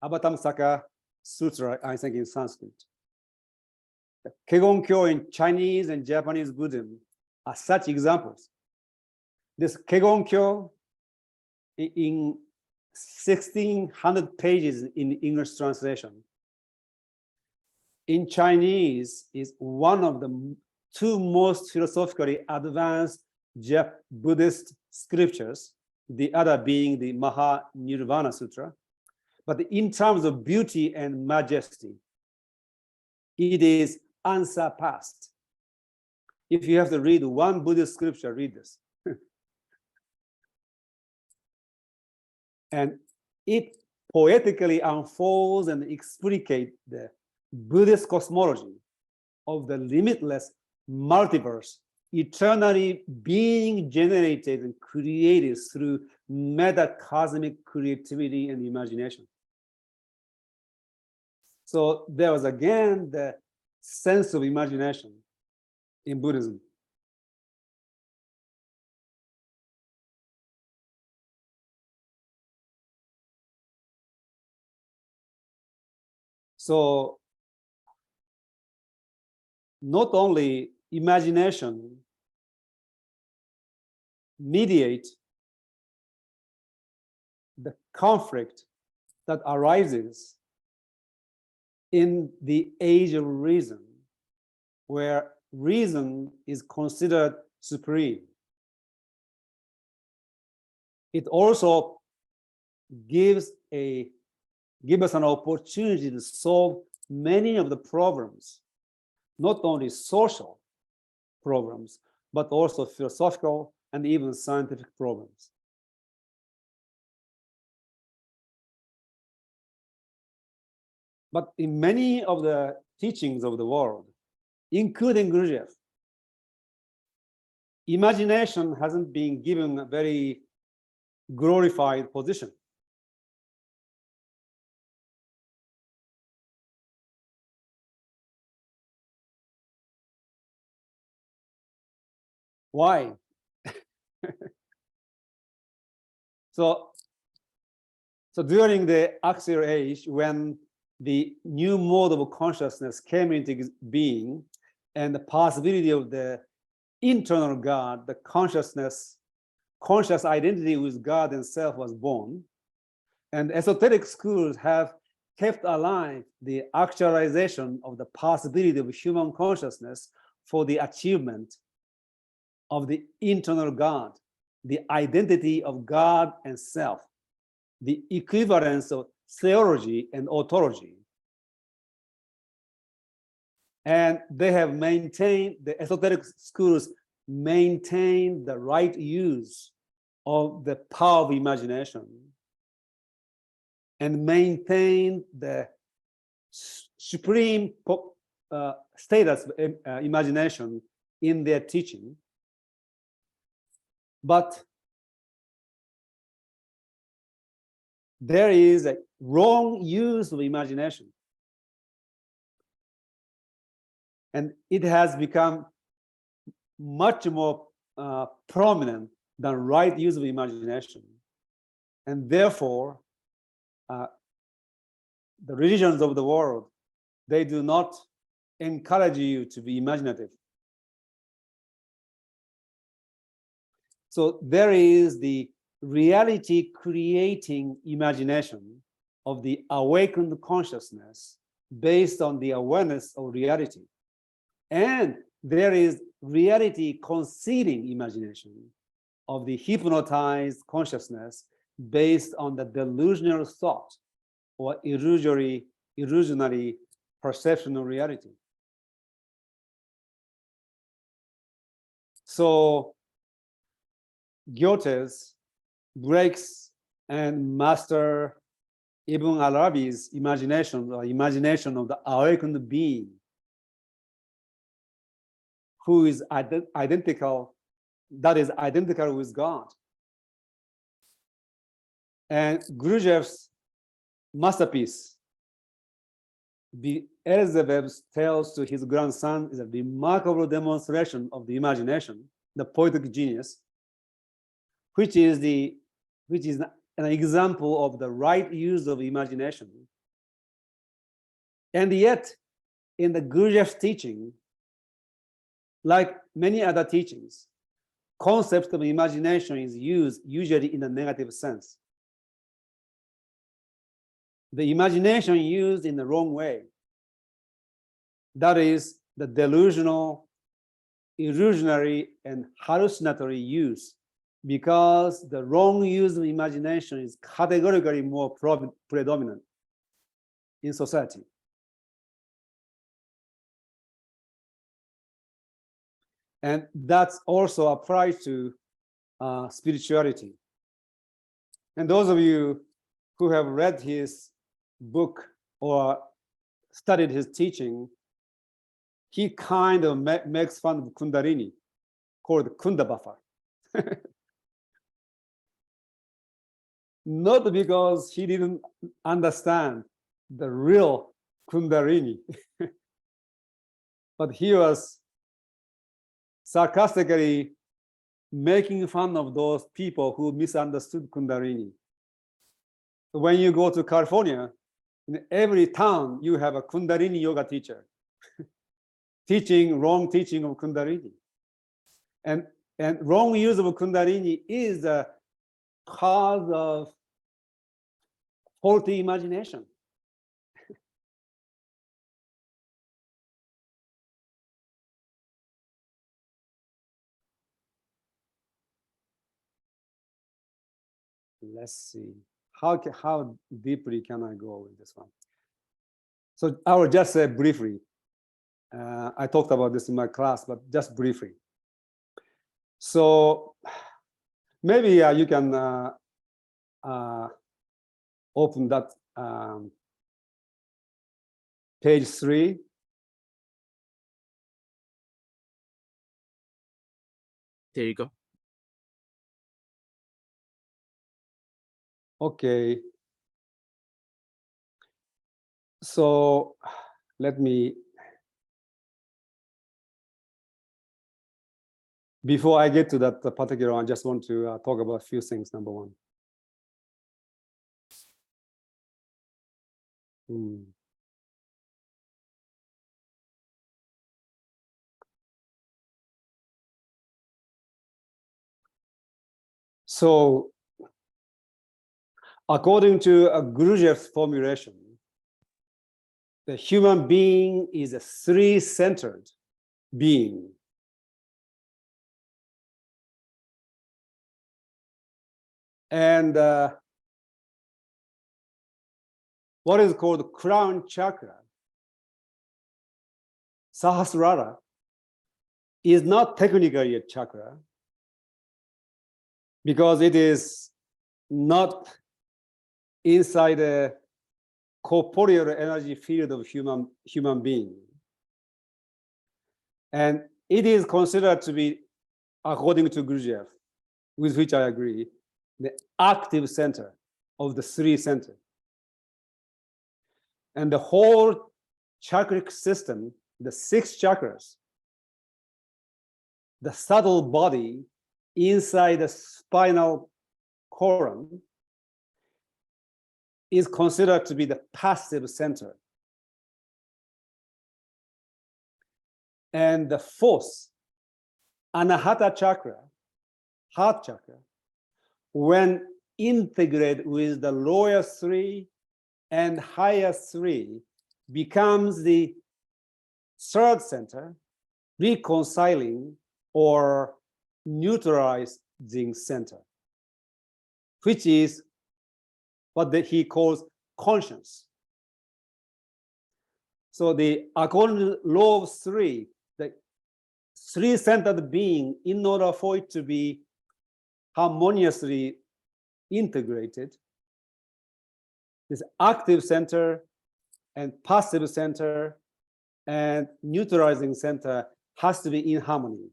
Avatamsaka Sutra, I think in Sanskrit. The Kegon Kyo in Chinese and Japanese Buddhism are such examples. This Kegon Kyo in 1,600 pages in English translation. In Chinese is one of the two most philosophically advanced Buddhist scriptures, the other being the Maha-Nirvana Sutra. But in terms of beauty and majesty, it is unsurpassed. If you have to read one Buddhist scripture, read this. And it poetically unfolds and explicates the Buddhist cosmology of the limitless multiverse, eternally being generated and created through metacosmic creativity and imagination. So there was again the sense of imagination in Buddhism. So not only imagination mediate the conflict that arises in the age of reason, where reason is considered supreme. It also gives us an opportunity to solve many of the problems, not only social problems, but also philosophical and even scientific problems. But in many of the teachings of the world, including Gurdjieff, imagination hasn't been given a very glorified position. Why? So during the Axial Age, when the new mode of consciousness came into being, and the possibility of the internal God, the conscious identity with God and self was born, and esoteric schools have kept alive the actualization of the possibility of human consciousness for the achievement of the internal God, the identity of God and self, the equivalence of theology and ontology. And they have maintained, the esoteric schools maintain the right use of the power of imagination and maintain the supreme status of imagination in their teaching. But there is a wrong use of imagination. And it has become much more prominent than right use of imagination. And therefore, the religions of the world, they do not encourage you to be imaginative. So there is the reality creating imagination of the awakened consciousness based on the awareness of reality. And there is reality conceding imagination of the hypnotized consciousness based on the delusional thought or illusionary perception of reality. So Goethe's breaks and master Ibn Arabi's imagination, or imagination of the awakened being, who is identical, that is identical with God. And Gurdjieff's masterpiece, Elizabeth tells to his grandson, is a remarkable demonstration of the imagination, the poetic genius, which is an example of the right use of imagination. And yet, in the Gurdjieff's teaching, like many other teachings, concept of imagination is used usually in a negative sense. The imagination used in the wrong way, that is the delusional, illusionary, and hallucinatory use, because the wrong use of imagination is categorically more predominant in society. And that also applies to spirituality. And those of you who have read his book or studied his teaching, he kind of makes fun of Kundalini, called Kunda buffer. Not because he didn't understand the real Kundalini, but he was sarcastically making fun of those people who misunderstood Kundalini. When you go to California, in every town, you have a Kundalini yoga teacher teaching wrong teaching of Kundalini. And wrong use of Kundalini is the cause of faulty imagination. Let's see. How deeply can I go with this one? So I will just say briefly. I talked about this in my class, but just briefly. So maybe you can open that page 3. There you go. Okay. So let me, before I get to that particular one, I just want to talk about a few things. Number one. So according to Gurdjieff's formulation, the human being is a three-centered being. And what is called crown chakra, Sahasrara, is not technically a chakra because it is not inside a corporeal energy field of human being. And it is considered to be, according to Gurdjieff, with which I agree, the active center of the three center. And the whole chakric system, the 6 chakras, the subtle body inside the spinal column is considered to be the passive center. And the fourth, Anahata chakra, heart chakra, when integrated with the lower 3 and higher 3, becomes the third center, reconciling or neutralizing center, which is what he calls conscience. So according to law of 3, the 3-centered being, in order for it to be harmoniously integrated, this active center and passive center and neutralizing center has to be in harmony.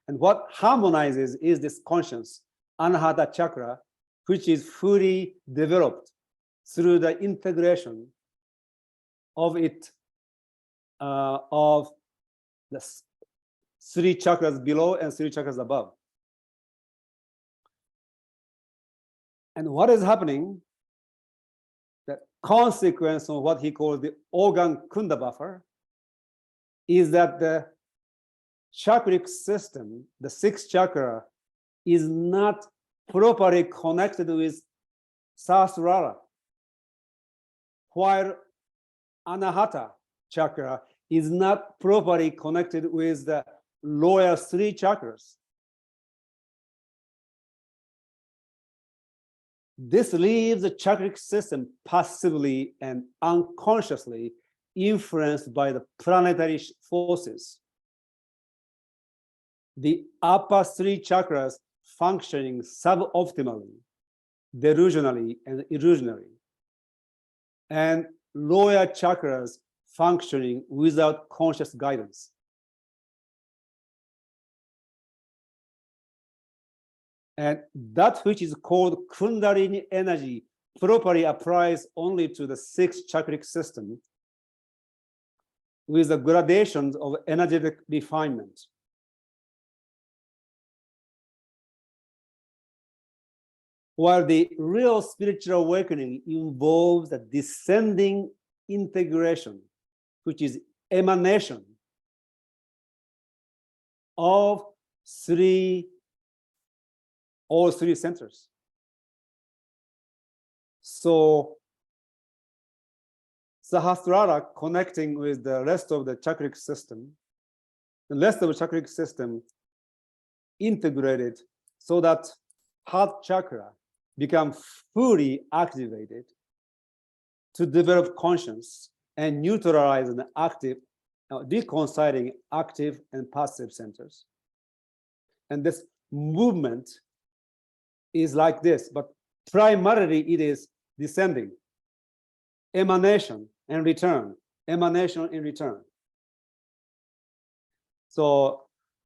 And what harmonizes is this conscience, Anahata chakra, which is fully developed through the integration of it, of the 3 chakras below and 3 chakras above. And what is happening, the consequence of what he calls the organ kunda buffer, is that the chakric system, the 6th chakra, is not properly connected with Sahasrara, while Anahata chakra is not properly connected with the lower 3 chakras. This leaves the chakric system passively and unconsciously influenced by the planetary forces. The upper 3 chakras functioning suboptimally, delusionally, and illusionary, and lower chakras functioning without conscious guidance. And that which is called Kundalini energy properly applies only to the 6th chakric system with the gradations of energetic refinement. While the real spiritual awakening involves a descending integration, which is emanation of all 3 centers. So Sahasrara connecting with the rest of the chakric system, the rest of the chakric system integrated so that heart chakra become fully activated to develop conscience and neutralize an active, reconciling active and passive centers. And this movement is like this, but primarily it is descending, emanation and return, emanation and return. So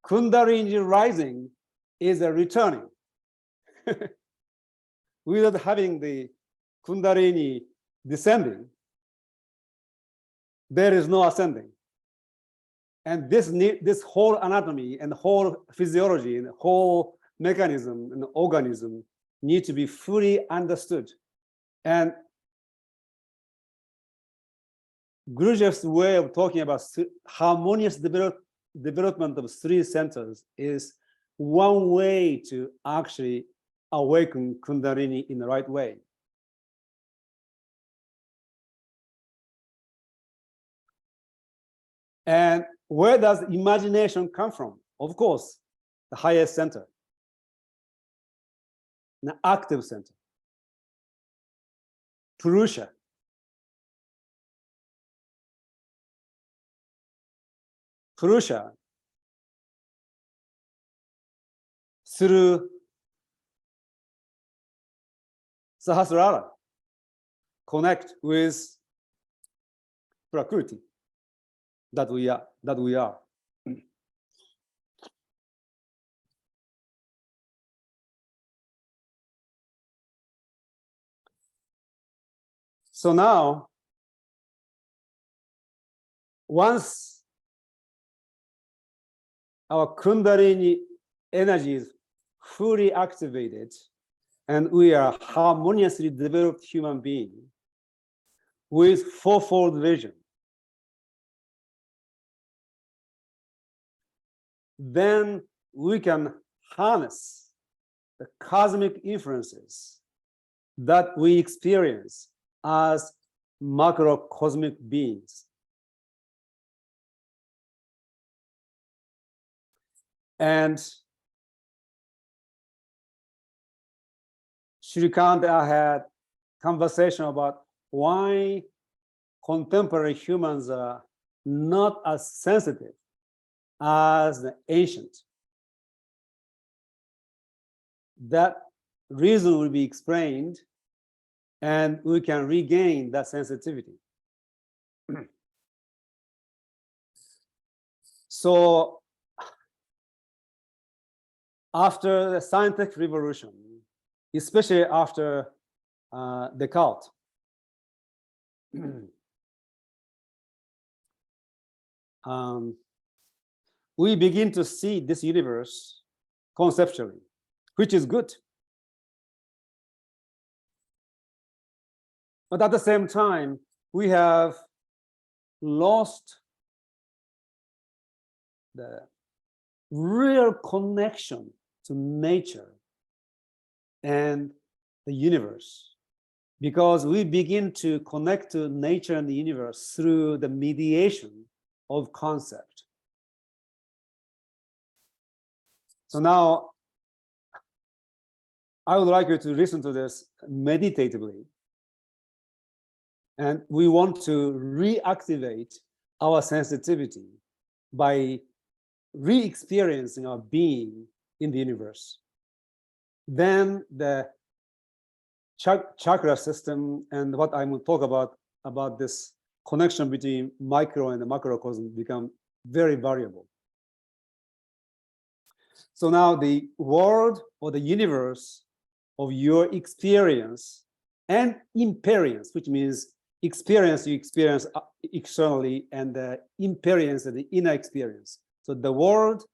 Kundalini rising is a returning. Without having the Kundalini descending, there is no ascending. And this whole anatomy and whole physiology and whole mechanism and organism need to be fully understood. And Gurdjieff's way of talking about harmonious development of 3 centers is one way to actually awaken Kundalini in the right way. And where does imagination come from? Of course, the highest center, the active center, Purusha. Purusha, through Sahasrara, connect with Prakriti that we are. So now, once our Kundalini energy is fully activated and we are harmoniously developed human being with fourfold vision, then we can harness the cosmic influences that we experience as macrocosmic beings. And Shrikant and I had conversation about why contemporary humans are not as sensitive as the ancient. That reason will be explained, and we can regain that sensitivity. So after the scientific revolution, especially after Descartes, we begin to see this universe conceptually, which is good. But at the same time, we have lost the real connection to nature and the universe, because we begin to connect to nature and the universe through the mediation of concept. So now, I would like you to listen to this meditatively. And we want to reactivate our sensitivity by re-experiencing our being in the universe. Then the chakra system and what I will talk about this connection between micro and the macrocosm become very variable. So now the world or the universe of your experience and imperience, which means experience you experience externally, and the imperience of the inner experience. So the world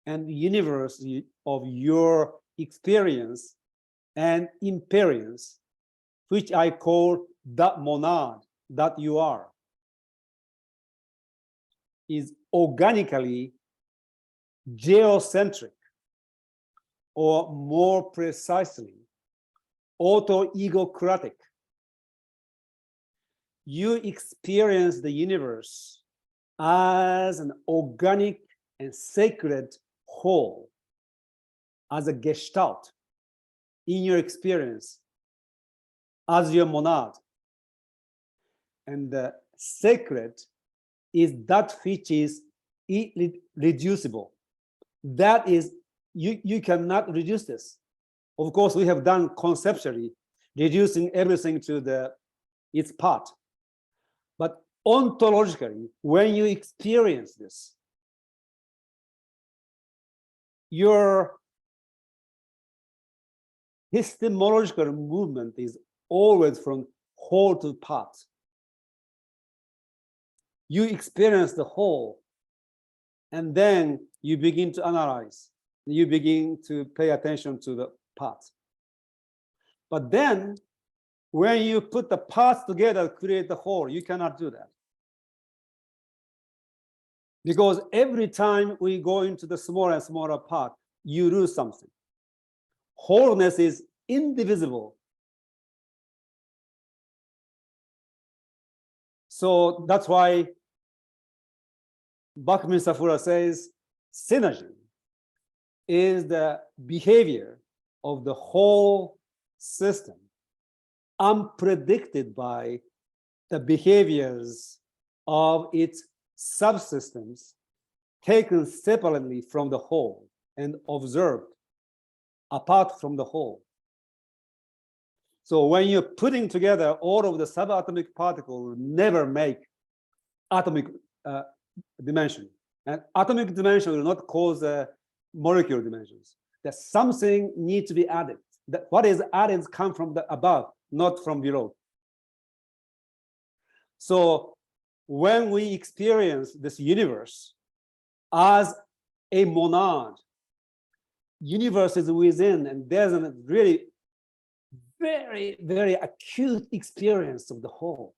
and the universe of your experience and imperience, which I call that monad that you are, is organically geocentric, or more precisely, auto-egocratic. You experience the universe as an organic and sacred whole, as a gestalt in your experience, as your monad. And the sacred is that which is irreducible. That is, you cannot reduce this. Of course, we have done conceptually, reducing everything to its part. But ontologically, when you experience this, your epistemological movement is always from whole to part. You experience the whole, and then you begin to analyze. You begin to pay attention to the parts. But then, when you put the parts together to create the whole, you cannot do that. Because every time we go into the smaller and smaller part, you lose something. Wholeness is indivisible. So that's why Buckminster Fuller says synergy is the behavior of the whole system, unpredicted by the behaviors of its subsystems, taken separately from the whole and observed apart from the whole. So when you're putting together all of the subatomic particles, never make atomic dimension. And atomic dimension will not cause molecular dimensions. That something needs to be added. That what is added comes from the above, not from below. So when we experience this universe as a monad, universe is within, and there's a really very, very acute experience of the whole.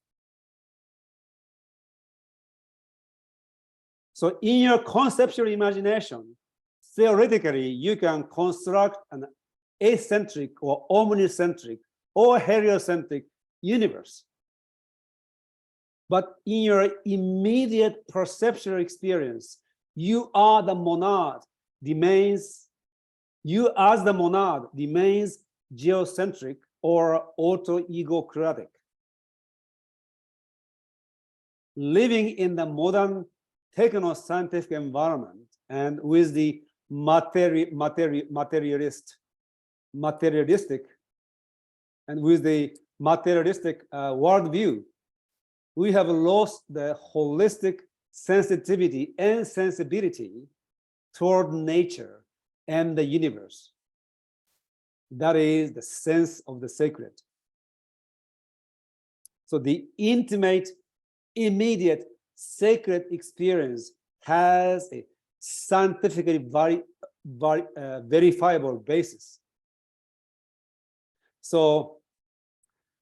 So in your conceptual imagination, theoretically, you can construct an acentric or omnicentric or heliocentric universe. But in your immediate perceptual experience, you are the monad, remains, you as the monad remains geocentric or auto-egocratic. Living in the modern techno-scientific environment and with the materialistic and with the materialistic worldview, we have lost the holistic sensitivity and sensibility toward nature and the universe. That is the sense of the sacred. So the intimate, immediate sacred experience has a scientifically verifiable basis. So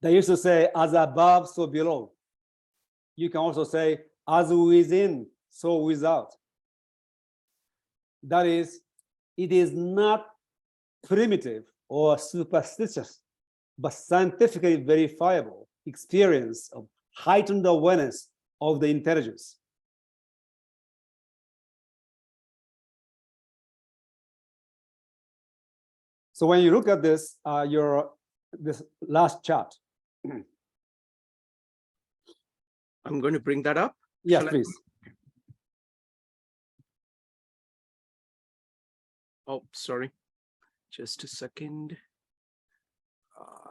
they used to say, as above, so below. You can also say, as within, so without. That is, it is not primitive or superstitious, but scientifically verifiable experience of heightened awareness of the intelligence. So when you look at this, this last chart. I'm going to bring that up. Yes, Shall I? please. Oh, sorry. Just a second.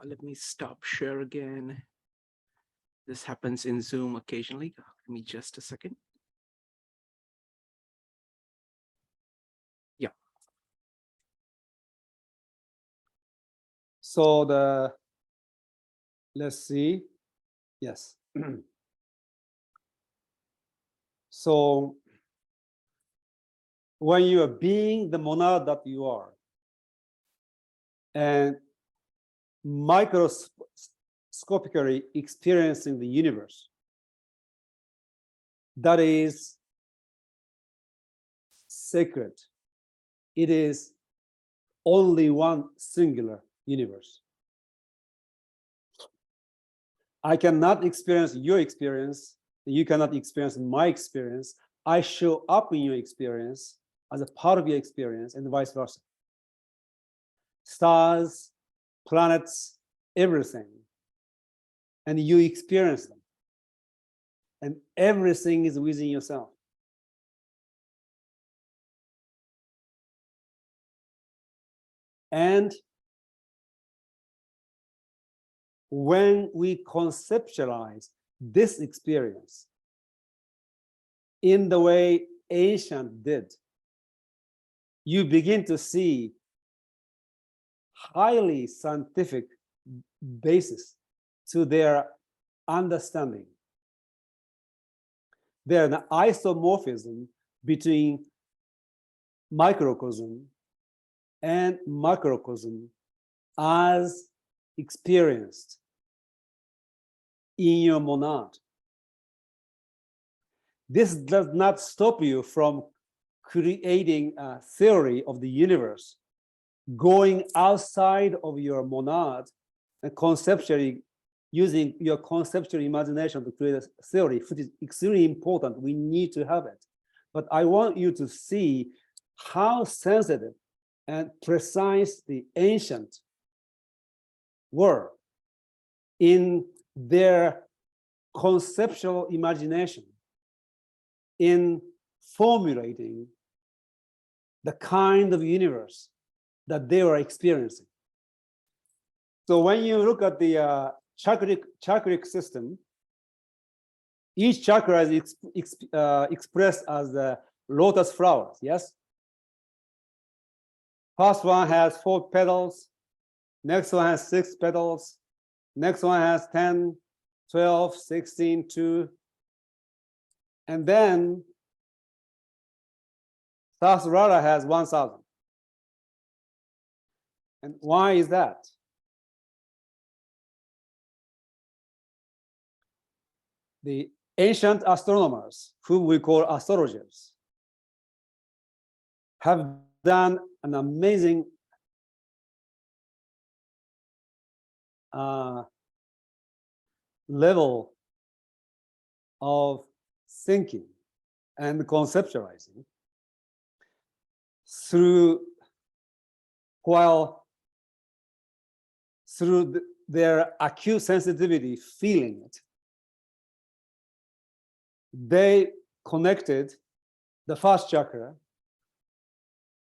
Let me stop share again. This happens in Zoom occasionally. Give me just a second. Yeah. So let's see. Yes. So when you are being the monad that you are, and microscopically experiencing the universe, that is sacred. It is only one singular universe. I cannot experience your experience. You cannot experience my experience. I show up in your experience as a part of your experience, and vice versa. Stars, planets, everything. And you experience them. And everything is within yourself. And when we conceptualize this experience in the way ancient did, you begin to see highly scientific basis to their understanding. There's an isomorphism between microcosm and macrocosm as experienced in your monad. This does not stop you from creating a theory of the universe, going outside of your monad and conceptually using your conceptual imagination to create a theory, which is extremely important. We need to have it. But I want you to see how sensitive and precise the ancient were in their conceptual imagination in formulating the kind of universe that they were experiencing. So when you look at the chakric system, each chakra is expressed as the lotus flowers, yes? First one has 4 petals, next one has 6 petals, next one has 10, 12, 16, 2. And then Sahasrara has 1,000. And why is that? The ancient astronomers, whom we call astrologers, have done an amazing level of thinking and conceptualizing through their acute sensitivity, feeling it. They connected the first chakra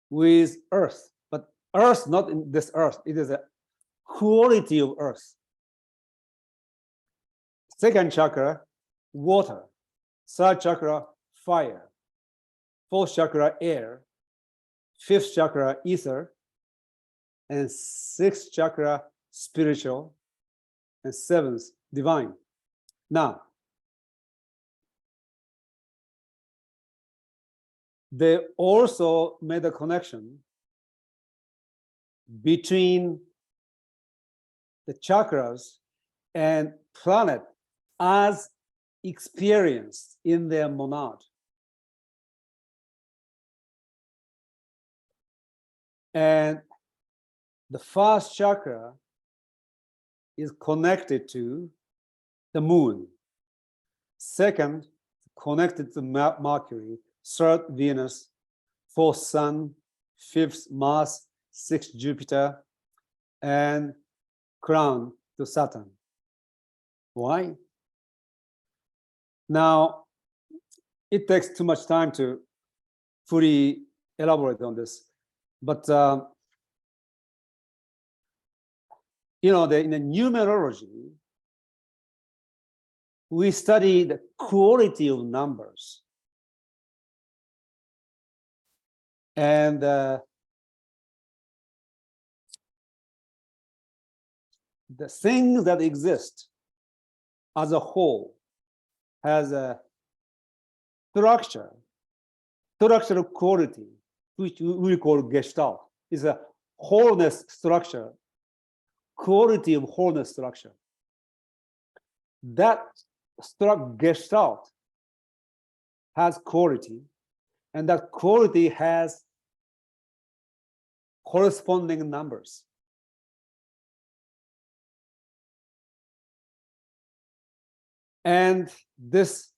with earth, but earth not in this earth, it is a quality of earth. Second chakra, water. Third chakra, fire. Fourth chakra, air. Fifth chakra, ether. And sixth chakra, spiritual. And seventh, divine. Now, they also made a connection between the chakras and planet as experienced in their monad. And the first chakra is connected to the moon. Second, connected to Mercury. Third, Venus. Fourth, Sun. Fifth, Mars. Sixth, Jupiter. And crown to Saturn. Why? Now, it takes too much time to fully elaborate on this, but in the numerology, we study the quality of numbers, and the things that exist as a whole has a structural quality, which we call gestalt. Is a wholeness structure, quality of wholeness structure. That gestalt has quality, and that quality has corresponding numbers. And this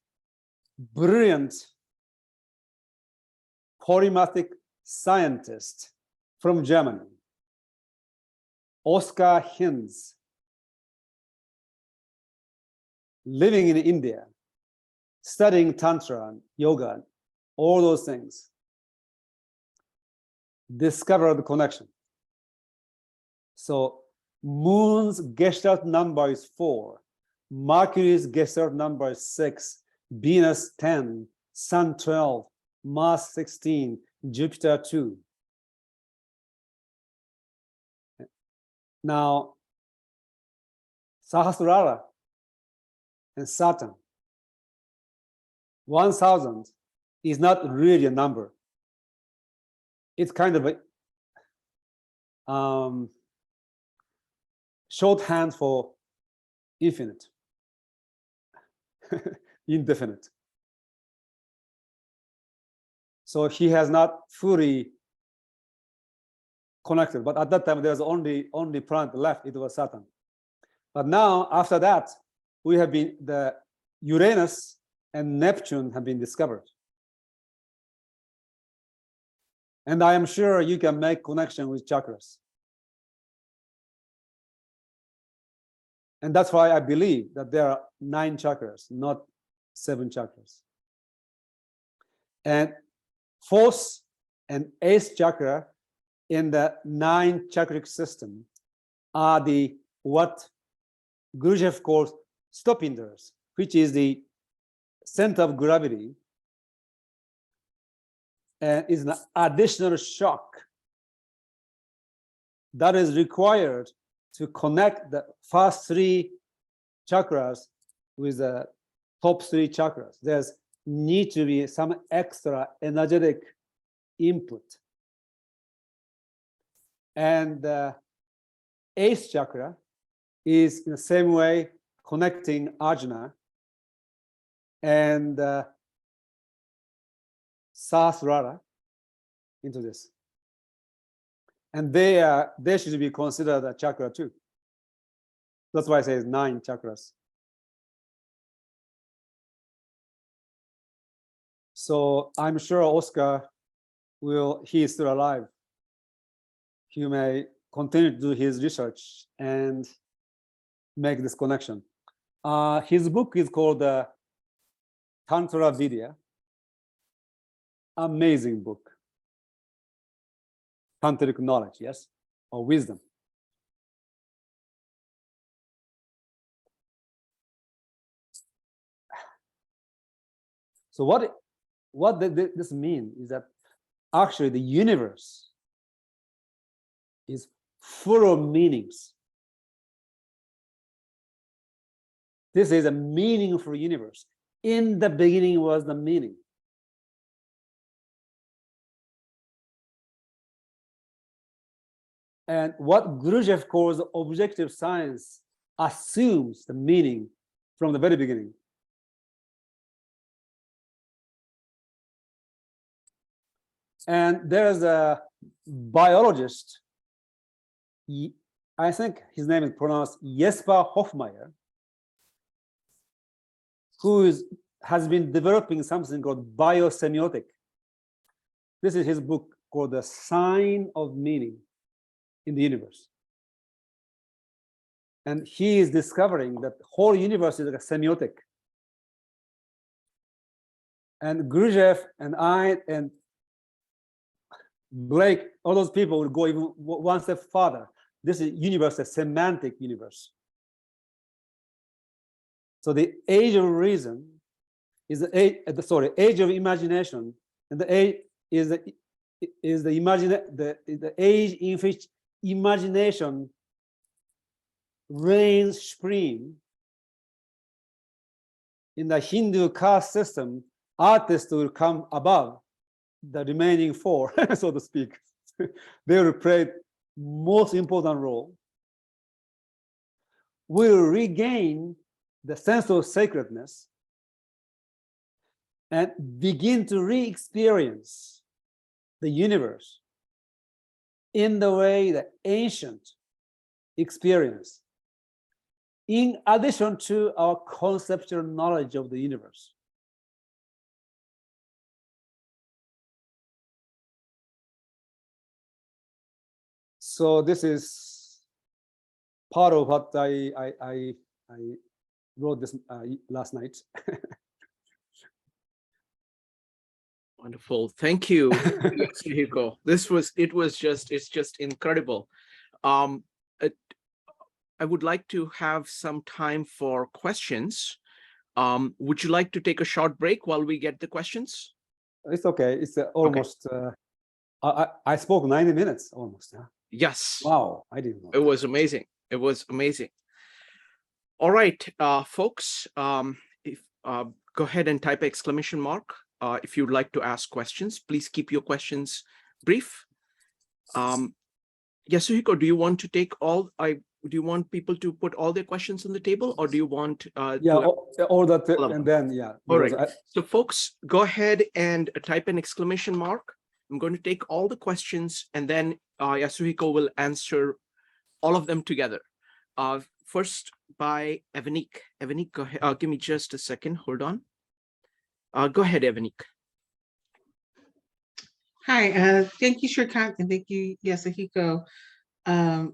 brilliant polymathic scientist from Germany, Oscar Hinz, living in India, studying Tantra and yoga, and all those things, discovered the connection. So Moon's Gestalt number is 4. Mercury's Gestalt number is 6. Venus 10. Sun 12. Mars 16. Jupiter 2. Now, Sahasrara and Saturn, 1,000 is not really a number. It's kind of a shorthand for infinite, indefinite. So he has not fully connected, but at that time there was only planet left. It was Saturn. But now, after that, we have been the Uranus and Neptune have been discovered. And I am sure you can make connection with chakras. And that's why I believe that there are 9 chakras, not 7 chakras. And 4th and 8th chakra in the 9 chakric system are the what Gurdjieff calls stopinders, which is the center of gravity, and is an additional shock that is required to connect the first 3 chakras with the top 3 chakras. There's need to be some extra energetic input. And the 8th chakra is in the same way connecting Ajna and Sahasrara into this. And they should be considered a chakra too. That's why I say 9 chakras. So I'm sure Oscar he is still alive. He may continue to do his research and make this connection. His book is called Tantra Vidya. Amazing book. Tantric knowledge, yes, or wisdom. So what this means is that actually the universe is full of meanings. This is a meaningful universe. In the beginning was the meaning. And what Gurdjieff calls objective science assumes the meaning from the very beginning. And there's a biologist, I think his name is pronounced Jesper Hoffmeyer, who has been developing something called biosemiotic. This is his book called The Sign of Meaning in the Universe. And he is discovering that the whole universe is like a semiotic. And Gurdjieff and I and Blake, all those people will go even one step further. This is universe, a semantic universe. So the age of reason is the age of imagination, and the age is the age in which imagination reigns supreme. In the Hindu caste system, artists will come above the remaining 4, so to speak. They will play most important role. Will regain the sense of sacredness and begin to re-experience the universe in the way the ancient experience, in addition to our conceptual knowledge of the universe. So this is part of what I wrote this last night. Wonderful. Thank you, Yasuhiko. It's just incredible. I would like to have some time for questions. Would you like to take a short break while we get the questions? It's okay. It's almost, I spoke 90 minutes almost. Huh? Yes. Wow, I didn't know. It was amazing. It was amazing. All right, folks, go ahead and type exclamation mark if you'd like to ask questions. Please keep your questions brief. Yasuhiko, do you want to take all? Do you want people to put all their questions on the table, or do you want? All that, and then All right. So, folks, go ahead and type an exclamation mark. I'm going to take all the questions, and then Yasuhiko will answer all of them together. First, by Evanik. Evanik, go ahead. Give me just a second. Hold on. Go ahead, Evanik. Hi, thank you, Shrikant, and thank you, Yasuhiko.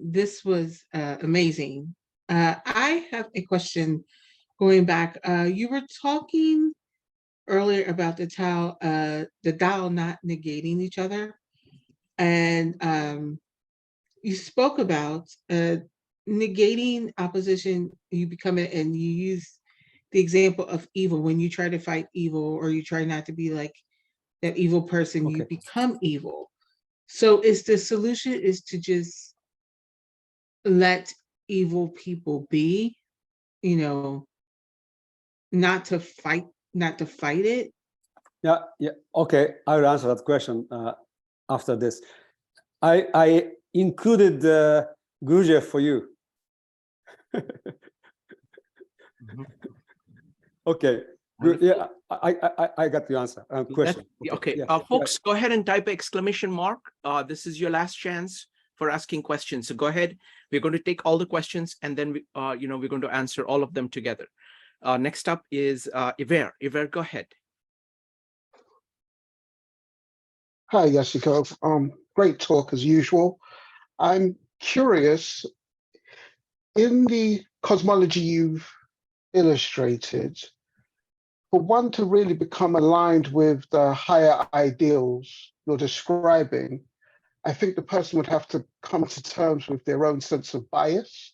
This was amazing. I have a question going back. You were talking earlier about the Tao not negating each other. And you spoke about negating opposition, you become it, and you use the example of evil. When you try to fight evil, or you try not to be like that evil person, you become evil. So is the solution is to just let evil people be, not to fight it? Yeah. Okay, I will answer that question after this. I included Gurdjieff for you. Okay. Good. Yeah, I got the answer. Question. Okay. Yeah. Folks, go ahead and type exclamation mark. This is your last chance for asking questions. So go ahead. We're going to take all the questions, and then we're going to answer all of them together. Next up is Iver. Iver, go ahead. Hi, Yasuhiko. Great talk as usual. I'm curious, in the cosmology you've illustrated, for one to really become aligned with the higher ideals you're describing, I think the person would have to come to terms with their own sense of bias.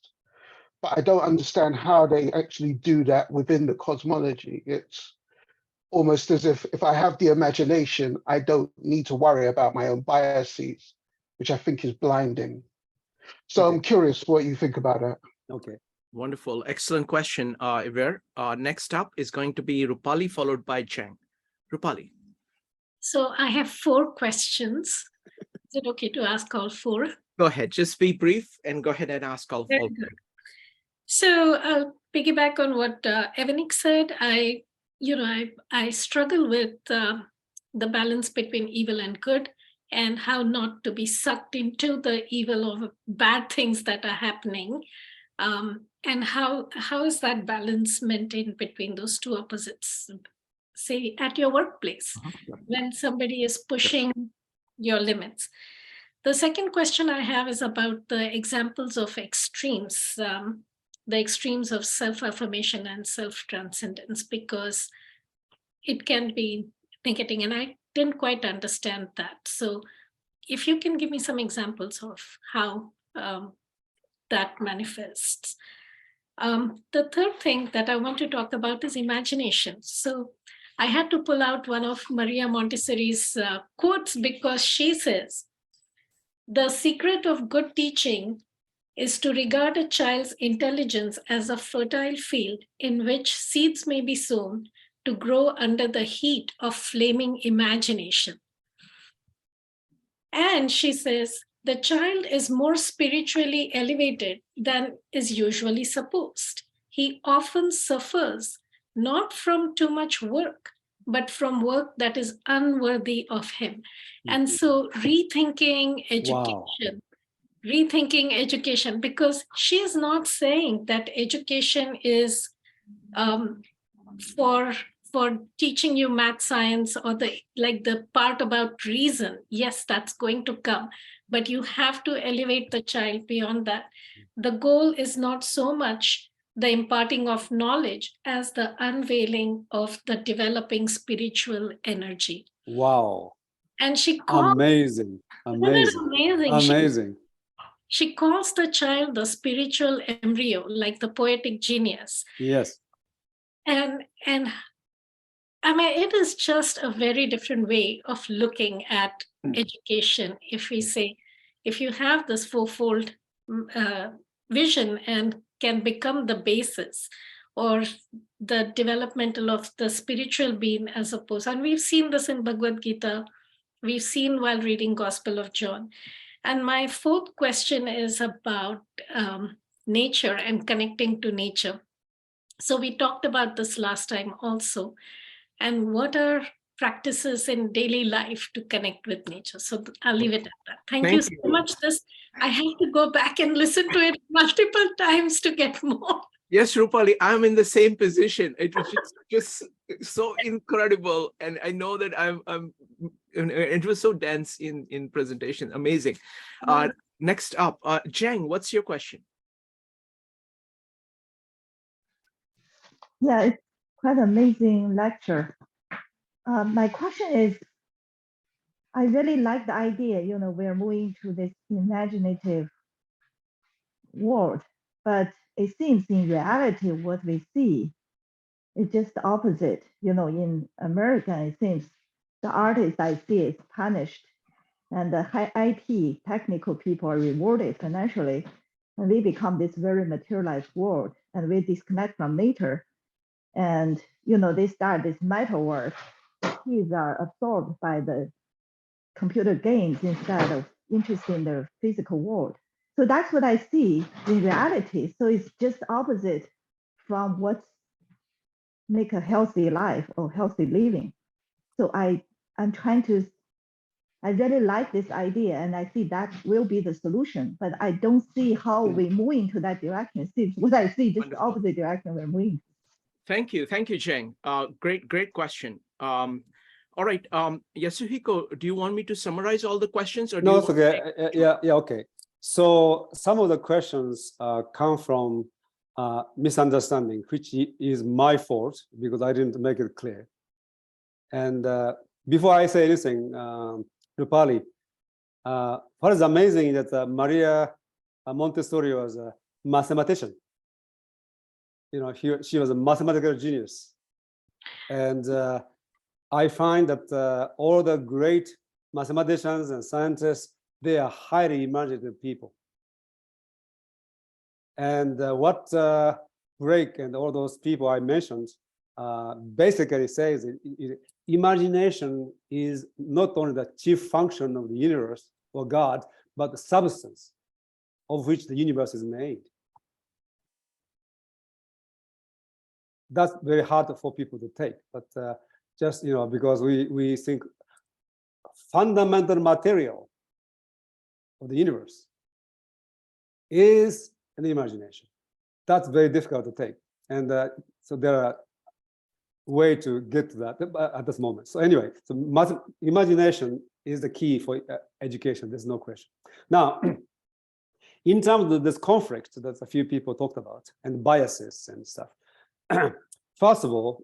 But I don't understand how they actually do that within the cosmology. It's almost as if I have the imagination, I don't need to worry about my own biases, which I think is blinding. So Okay. I'm curious what you think about that. Okay. Wonderful. Excellent question, Iver. Next up is going to be Rupali, followed by Chang. Rupali. So I have 4 questions. Is it okay to ask all 4? Go ahead. Just be brief and go ahead and ask all 4. Very good. So I'll piggyback on what Evanik said. I struggle with the balance between evil and good, and how not to be sucked into the evil of bad things that are happening. And how is that balance maintained between those two opposites? Say at your workplace, when somebody is pushing your limits. The second question I have is about the examples of extremes, the extremes of self-affirmation and self-transcendence, because it can be negating, and I didn't quite understand that. So if you can give me some examples of how that manifests. The third thing that I want to talk about is imagination. So I had to pull out one of Maria Montessori's quotes, because she says, "The secret of good teaching is to regard a child's intelligence as a fertile field in which seeds may be sown to grow under the heat of flaming imagination." And she says, the child is more spiritually elevated than is usually supposed. He often suffers not from too much work, but from work that is unworthy of him. And so rethinking education, because she is not saying that education is for teaching you math, science, or the part about reason. Yes, that's going to come, but you have to elevate the child beyond that. The goal is not so much the imparting of knowledge as the unveiling of the developing spiritual energy. Wow. And she calls amazing. She calls the child the spiritual embryo, like the poetic genius. Yes. And I mean, it is just a very different way of looking at education. If we say, if you have this fourfold vision and can become the basis or the developmental of the spiritual being as opposed, and we've seen this in Bhagavad Gita, we've seen while reading Gospel of John. And my fourth question is about nature and connecting to nature. So we talked about this last time also. And what are practices in daily life to connect with nature? So I'll leave it at that. Thank you so much. I have to go back and listen to it multiple times to get more. Yes, Rupali, I'm in the same position. It was just so incredible. And I know that it was so dense in presentation. Amazing. Next up, Jang, what's your question? Yeah, it's quite an amazing lecture. My question is, I really like the idea, we're moving to this imaginative world, but it seems in reality, what we see is just the opposite. In America, it seems the artist I see is punished and the high IT technical people are rewarded financially, and we become this very materialized world and we disconnect from nature. And they start this metal work. Kids are absorbed by the computer games instead of interested in the physical world. So that's what I see in reality. So it's just opposite from what's make a healthy life or healthy living. So I really like this idea, and I see that will be the solution, but I don't see how we move into that direction. See, what I see, just the Wonderful. opposite direction we're moving. Thank you, Jane. Great question. All right, Yasuhiko, do you want me to summarize all the questions, or do No, you it's want okay. Yeah, okay. So some of the questions come from misunderstanding, which is my fault because I didn't make it clear. And before I say anything, Rupali, what is amazing is that Maria Montessori was a mathematician. She was a mathematical genius. And I find that all the great mathematicians and scientists, they are highly imaginative people. And what Drake and all those people I mentioned basically says imagination is not only the chief function of the universe or God, but the substance of which the universe is made. That's very hard for people to take, but just because we think fundamental material of the universe is an imagination. That's very difficult to take, and so there are way to get to that at this moment. So anyway, so imagination is the key for education. There's no question. Now, in terms of this conflict that a few people talked about and biases and stuff. First of all,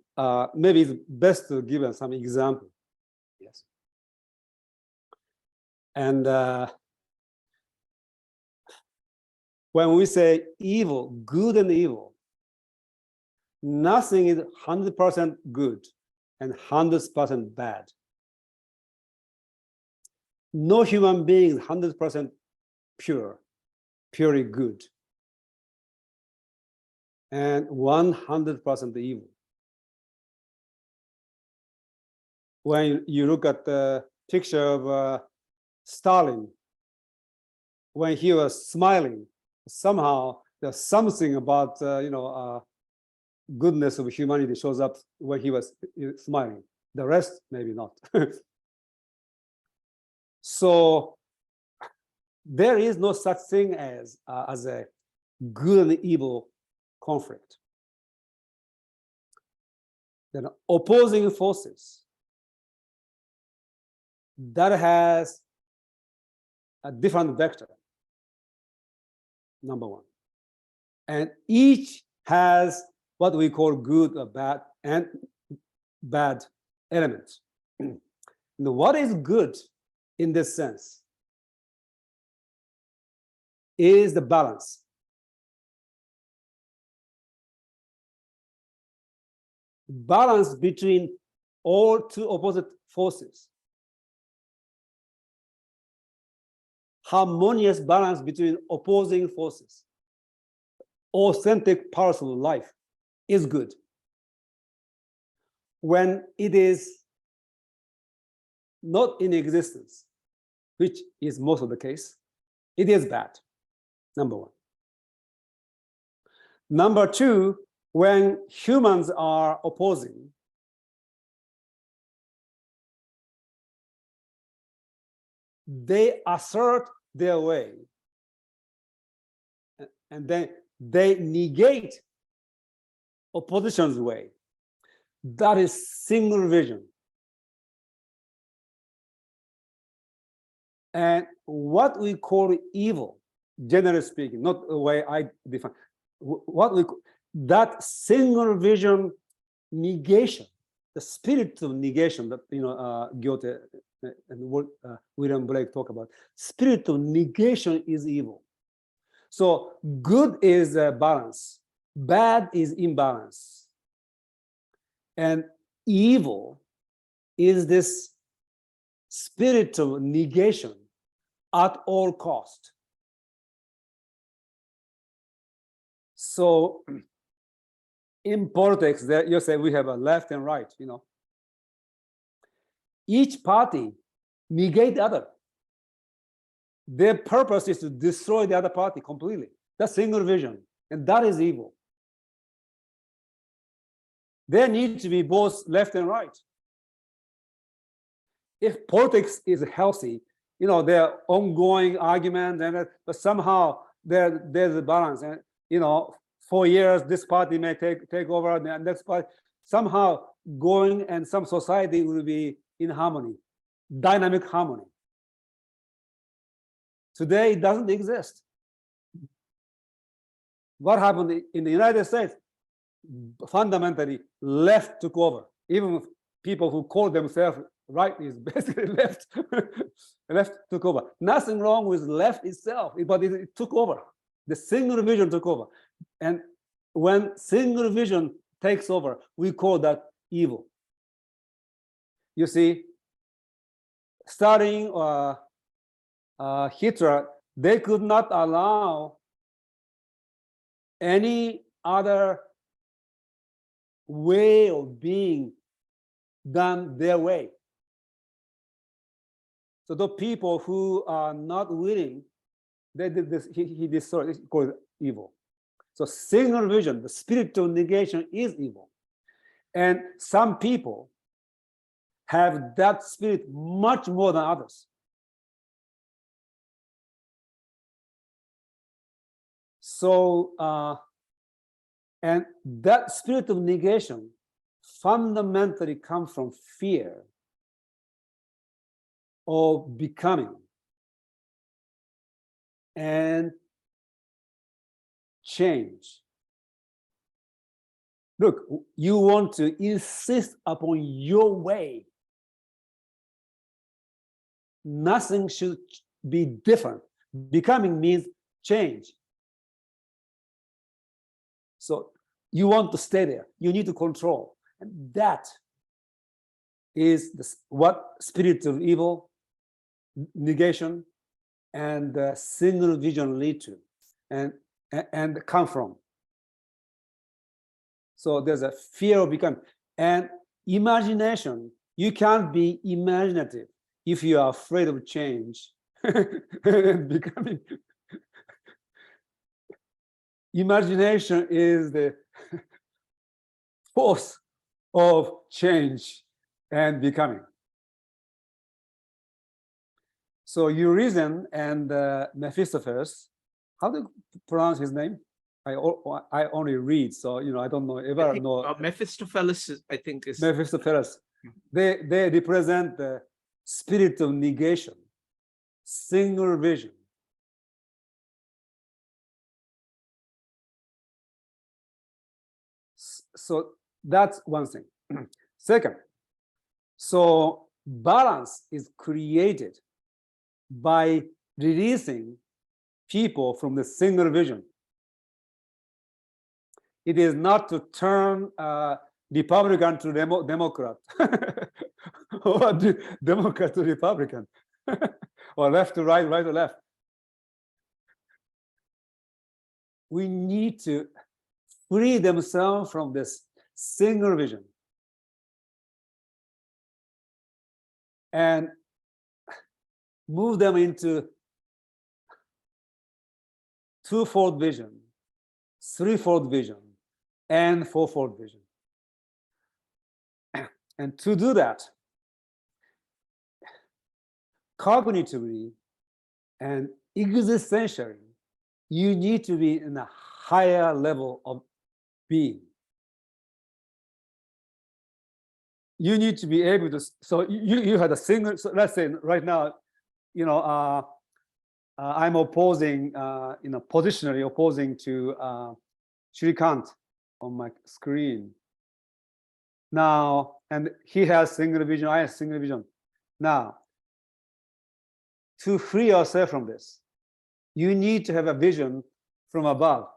maybe it's best to give some example. Yes. And when we say evil, good and evil, nothing is 100% good and 100% bad. No human being is 100% purely good, and 100% evil. When you look at the picture of Stalin, when he was smiling, somehow there's something about goodness of humanity shows up when he was smiling. The rest, maybe not. So there is no such thing as a good and evil conflict. Then opposing forces that has a different vector, number one. And each has what we call good or bad and bad elements. Now, what is good in this sense is the balance. Balance between all two opposite forces. Harmonious balance between opposing forces. Authentic, powerful life is good. When it is not in existence, which is most of the case, it is bad, number one. Number two, when humans are opposing, they assert their way, and then they negate opposition's way. That is single vision. And what we call evil, generally speaking, not the way I define, what we call that single vision negation, the spirit of negation that Goethe and William Blake talk about. Spirit of negation is evil. So good is balance, bad is imbalance, and evil is this spirit of negation at all cost. So in politics, there you say we have a left and right, you know. Each party negate the other. Their purpose is to destroy the other party completely. That's single vision, and that is evil. There need to be both left and right. If politics is healthy, you know, there are ongoing arguments, and but somehow there's a balance, and you know, 4 years this party may take over, and the next party somehow going, and some society will be in harmony, dynamic harmony. Today it doesn't exist. What happened in the United States? Fundamentally, left took over. Even people who call themselves right is basically left. Left took over. Nothing wrong with left itself, but it took over. The single vision took over. And when single vision takes over, we call that evil. You see, starting Hitler, they could not allow any other way of being done their way. So the people who are not willing, they did this, he destroyed it, called it evil. So single vision, the spiritual negation is evil. And some people have that spirit much more than others. So, and that spirit of negation fundamentally comes from fear of becoming and change. Look, you want to insist upon your way. Nothing should be different. Becoming means change. So you want to stay there. You need to control. And that is what spirit of evil, negation, and single vision lead to and come from. So there's a fear of becoming. And imagination, you can't be imaginative if you are afraid of change and becoming. Imagination is the force of change and becoming. So Urizen and Mephistopheles, how do you pronounce his name? I only read, so you know I don't know ever know. Mephistopheles, I think, is Mephistopheles. They represent the spirit of negation, single vision. So that's one thing. Second, so balance is created by releasing people from the single vision. It is not to turn Republican to Democrat or Democrat to Republican or left to right, right to left. We need to free themselves from this single vision and move them into twofold vision, threefold vision, and fourfold vision. And to do that, cognitively and existentially, you need to be in a higher level of being. You need to be able to, so you had a single, so let's say right now, you know, I'm opposing, you know, positionally opposing to Shrikant on my screen. Now, and he has single vision, I have single vision. Now, to free yourself from this, you need to have a vision from above.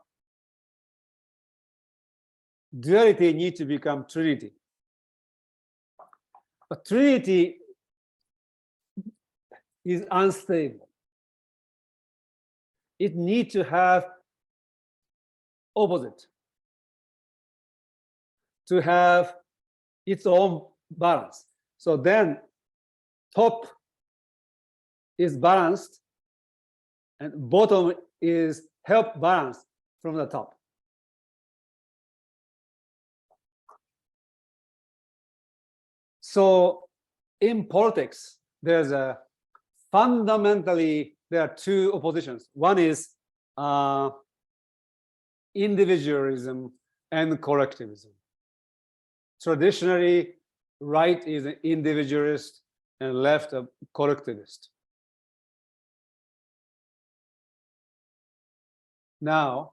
Duality needs to become Trinity. But Trinity is unstable. It needs to have opposite. to have its own balance. So then top is balanced and bottom is help balance from the top. So in politics, there's a fundamentally, there are two oppositions. One is individualism and collectivism. Traditionally, right is an individualist and left a collectivist. Now,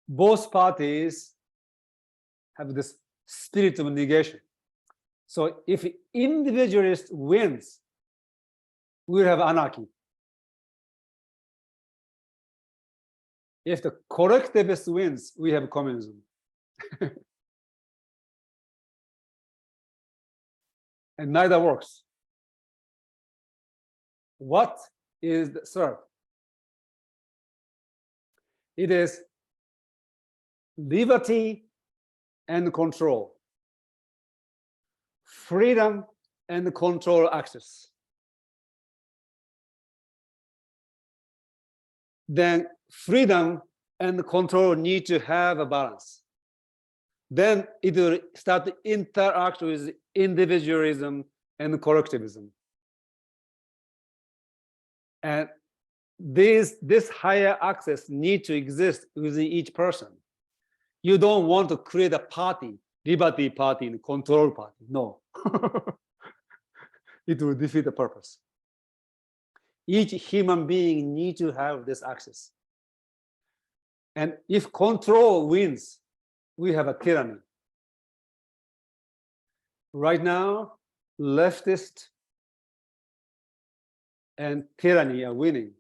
both parties have this spirit of negation. So if individualist wins, we'll have anarchy. If the collectivist wins, we have communism. And neither works. What is the third? It is liberty and control, freedom and control access. Then freedom and control need to have a balance. Then it will start to interact with individualism and collectivism. And this higher access need to exist within each person. You don't want to create a party, liberty party and control party. No. It will defeat the purpose. Each human being needs to have this access. And if control wins, we have a tyranny. Right now, leftist and tyranny are winning.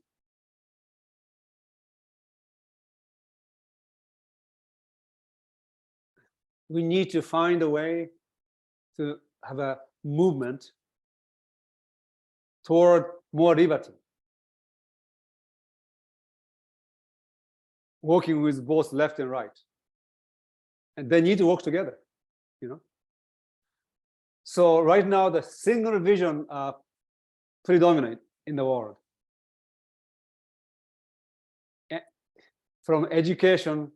We need to find a way to have a movement toward more liberty. Working with both left and right. And they need to work together, you know. So right now, the single vision predominate in the world. From education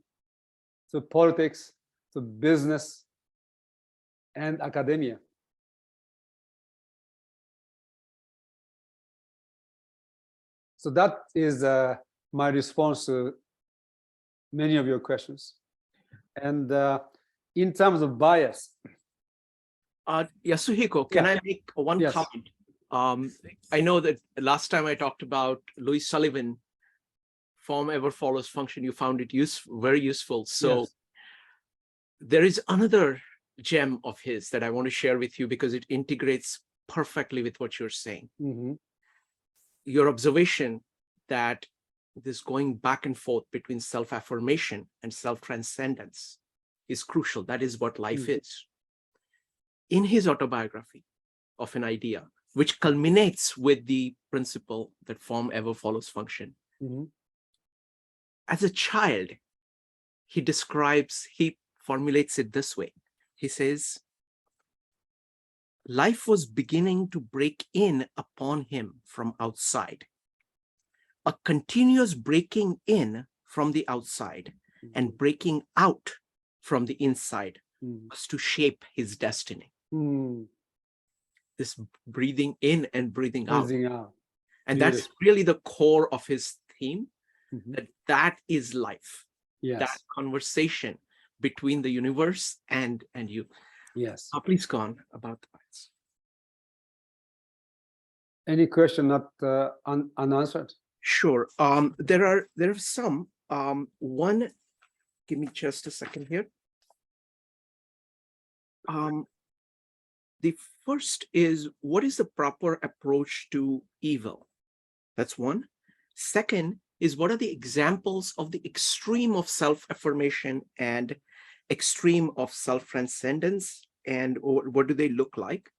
to politics to business and academia. So that is my response to many of your questions. And in terms of bias. Yasuhiko, can I make one Yes. comment? I know that last time I talked about Louis Sullivan, form ever follows function. You found it very useful. So Yes. there is another gem of his that I want to share with you because it integrates perfectly with what you're saying. Mm-hmm. Your observation that this going back and forth between self-affirmation and self-transcendence is crucial. That is what life is. In his autobiography of an idea, which culminates with the principle that form ever follows function. Mm-hmm. As a child, he formulates it this way. He says, life was beginning to break in upon him from outside. A continuous breaking in from the outside and breaking out from the inside was to shape his destiny. This breathing in and breathing out. And that's really the core of his theme, that is life. Yes. That conversation between the universe and you. Yes. Please go on about the bias. Any question not unanswered? Sure. There are some. One, give me just a second here. The first is, what is the proper approach to evil? That's one. Second is, what are the examples of the extreme of self-affirmation and extreme of self-transcendence, and what do they look like?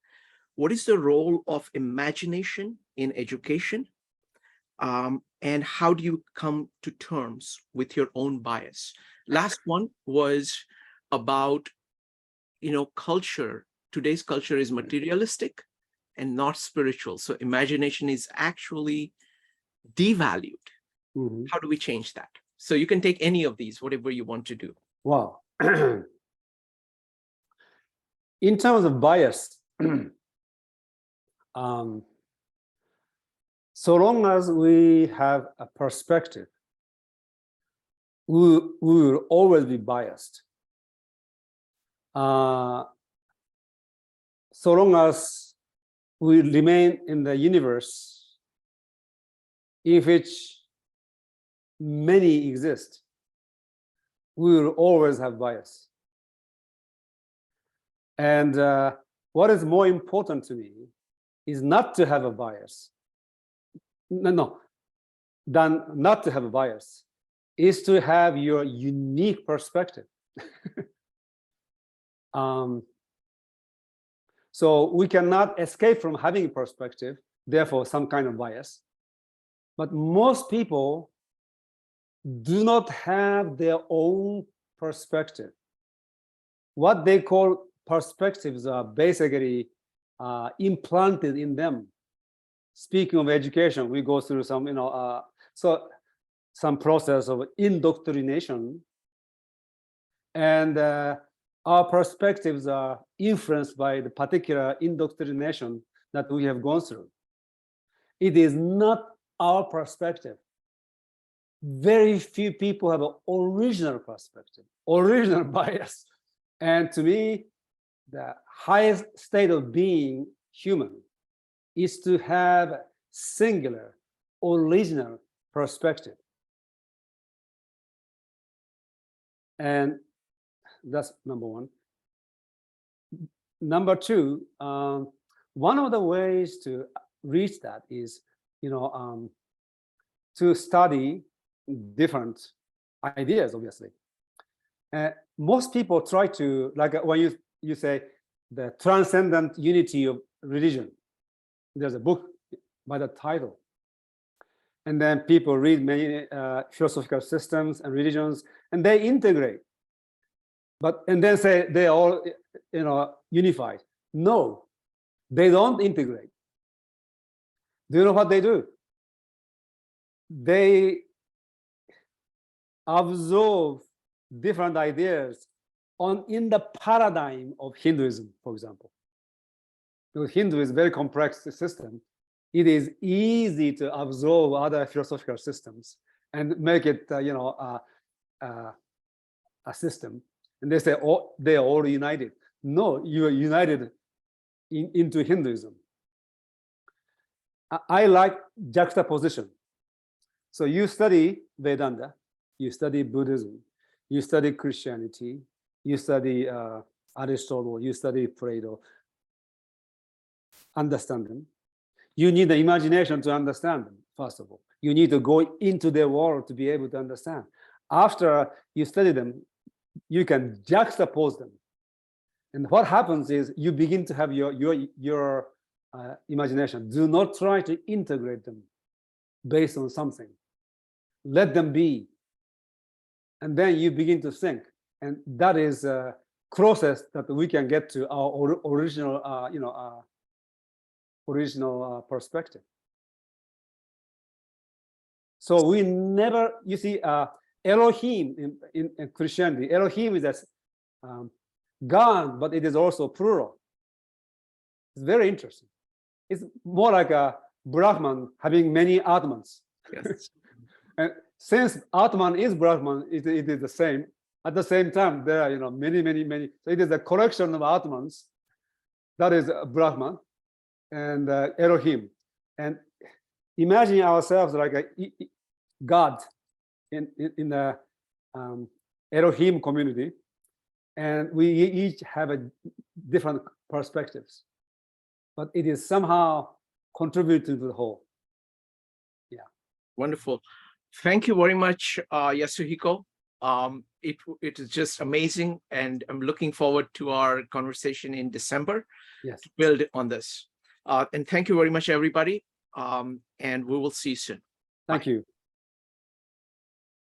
What is the role of imagination in education? And how do you come to terms with your own bias? Last one was about culture, today's culture is materialistic and not spiritual. So imagination is actually devalued. Mhm. How do we change that? So you can take any of these, whatever you want to do. Wow. In terms of bias, so long as we have a perspective, we will always be biased. So long as we remain in the universe in which many exist, we will always have bias. And what is more important to me is not to have a bias. Than not to have a bias, is to have your unique perspective. So we cannot escape from having a perspective, therefore some kind of bias. But most people do not have their own perspective. What they call perspectives are basically implanted in them. Speaking of education, we go through some, some process of indoctrination, and our perspectives are influenced by the particular indoctrination that we have gone through. It is not our perspective. Very few people have an original perspective, original bias. And to me, the highest state of being human is to have a singular, original perspective. And that's number one. Number two, one of the ways to reach that is, to study different ideas, obviously. Most people try to, like when you say the transcendent unity of religion, there's a book by the title. And then people read many philosophical systems and religions, and they integrate. And then say they're all, unified. No, they don't integrate. Do you know what they do? They absorb different ideas in the paradigm of Hinduism, for example. Because Hindu is a very complex system. It is easy to absorb other philosophical systems and make it, a system. And they say, oh, they are all united. No, you are united into Hinduism. I like juxtaposition. So you study Vedanta, you study Buddhism, you study Christianity, you study Aristotle, you study Plato. Understand them. You need the imagination to understand them, first of all. You need to go into their world to be able to understand. After you study them, you can juxtapose them. And what happens is you begin to have your imagination. Do not try to integrate them based on something. Let them be. And then you begin to think. And that is a process that we can get to our original, original perspective. So we never, you see, Elohim in Christianity, Elohim is as God, but it is also plural. It's very interesting. It's more like a Brahman having many Atmans. Yes. And since Atman is Brahman, it is the same. At the same time, there are many. So it is a collection of Atmans. That is Brahman and Elohim. And imagine ourselves like a God in the Elohim community, and we each have a different perspectives, but it is somehow contributing to the whole. Yeah. Wonderful. Thank you very much, Yasuhiko. It is just amazing, and I'm looking forward to our conversation in December. Yes. To build on this. And thank you very much, everybody. And we will see you soon. Thank you.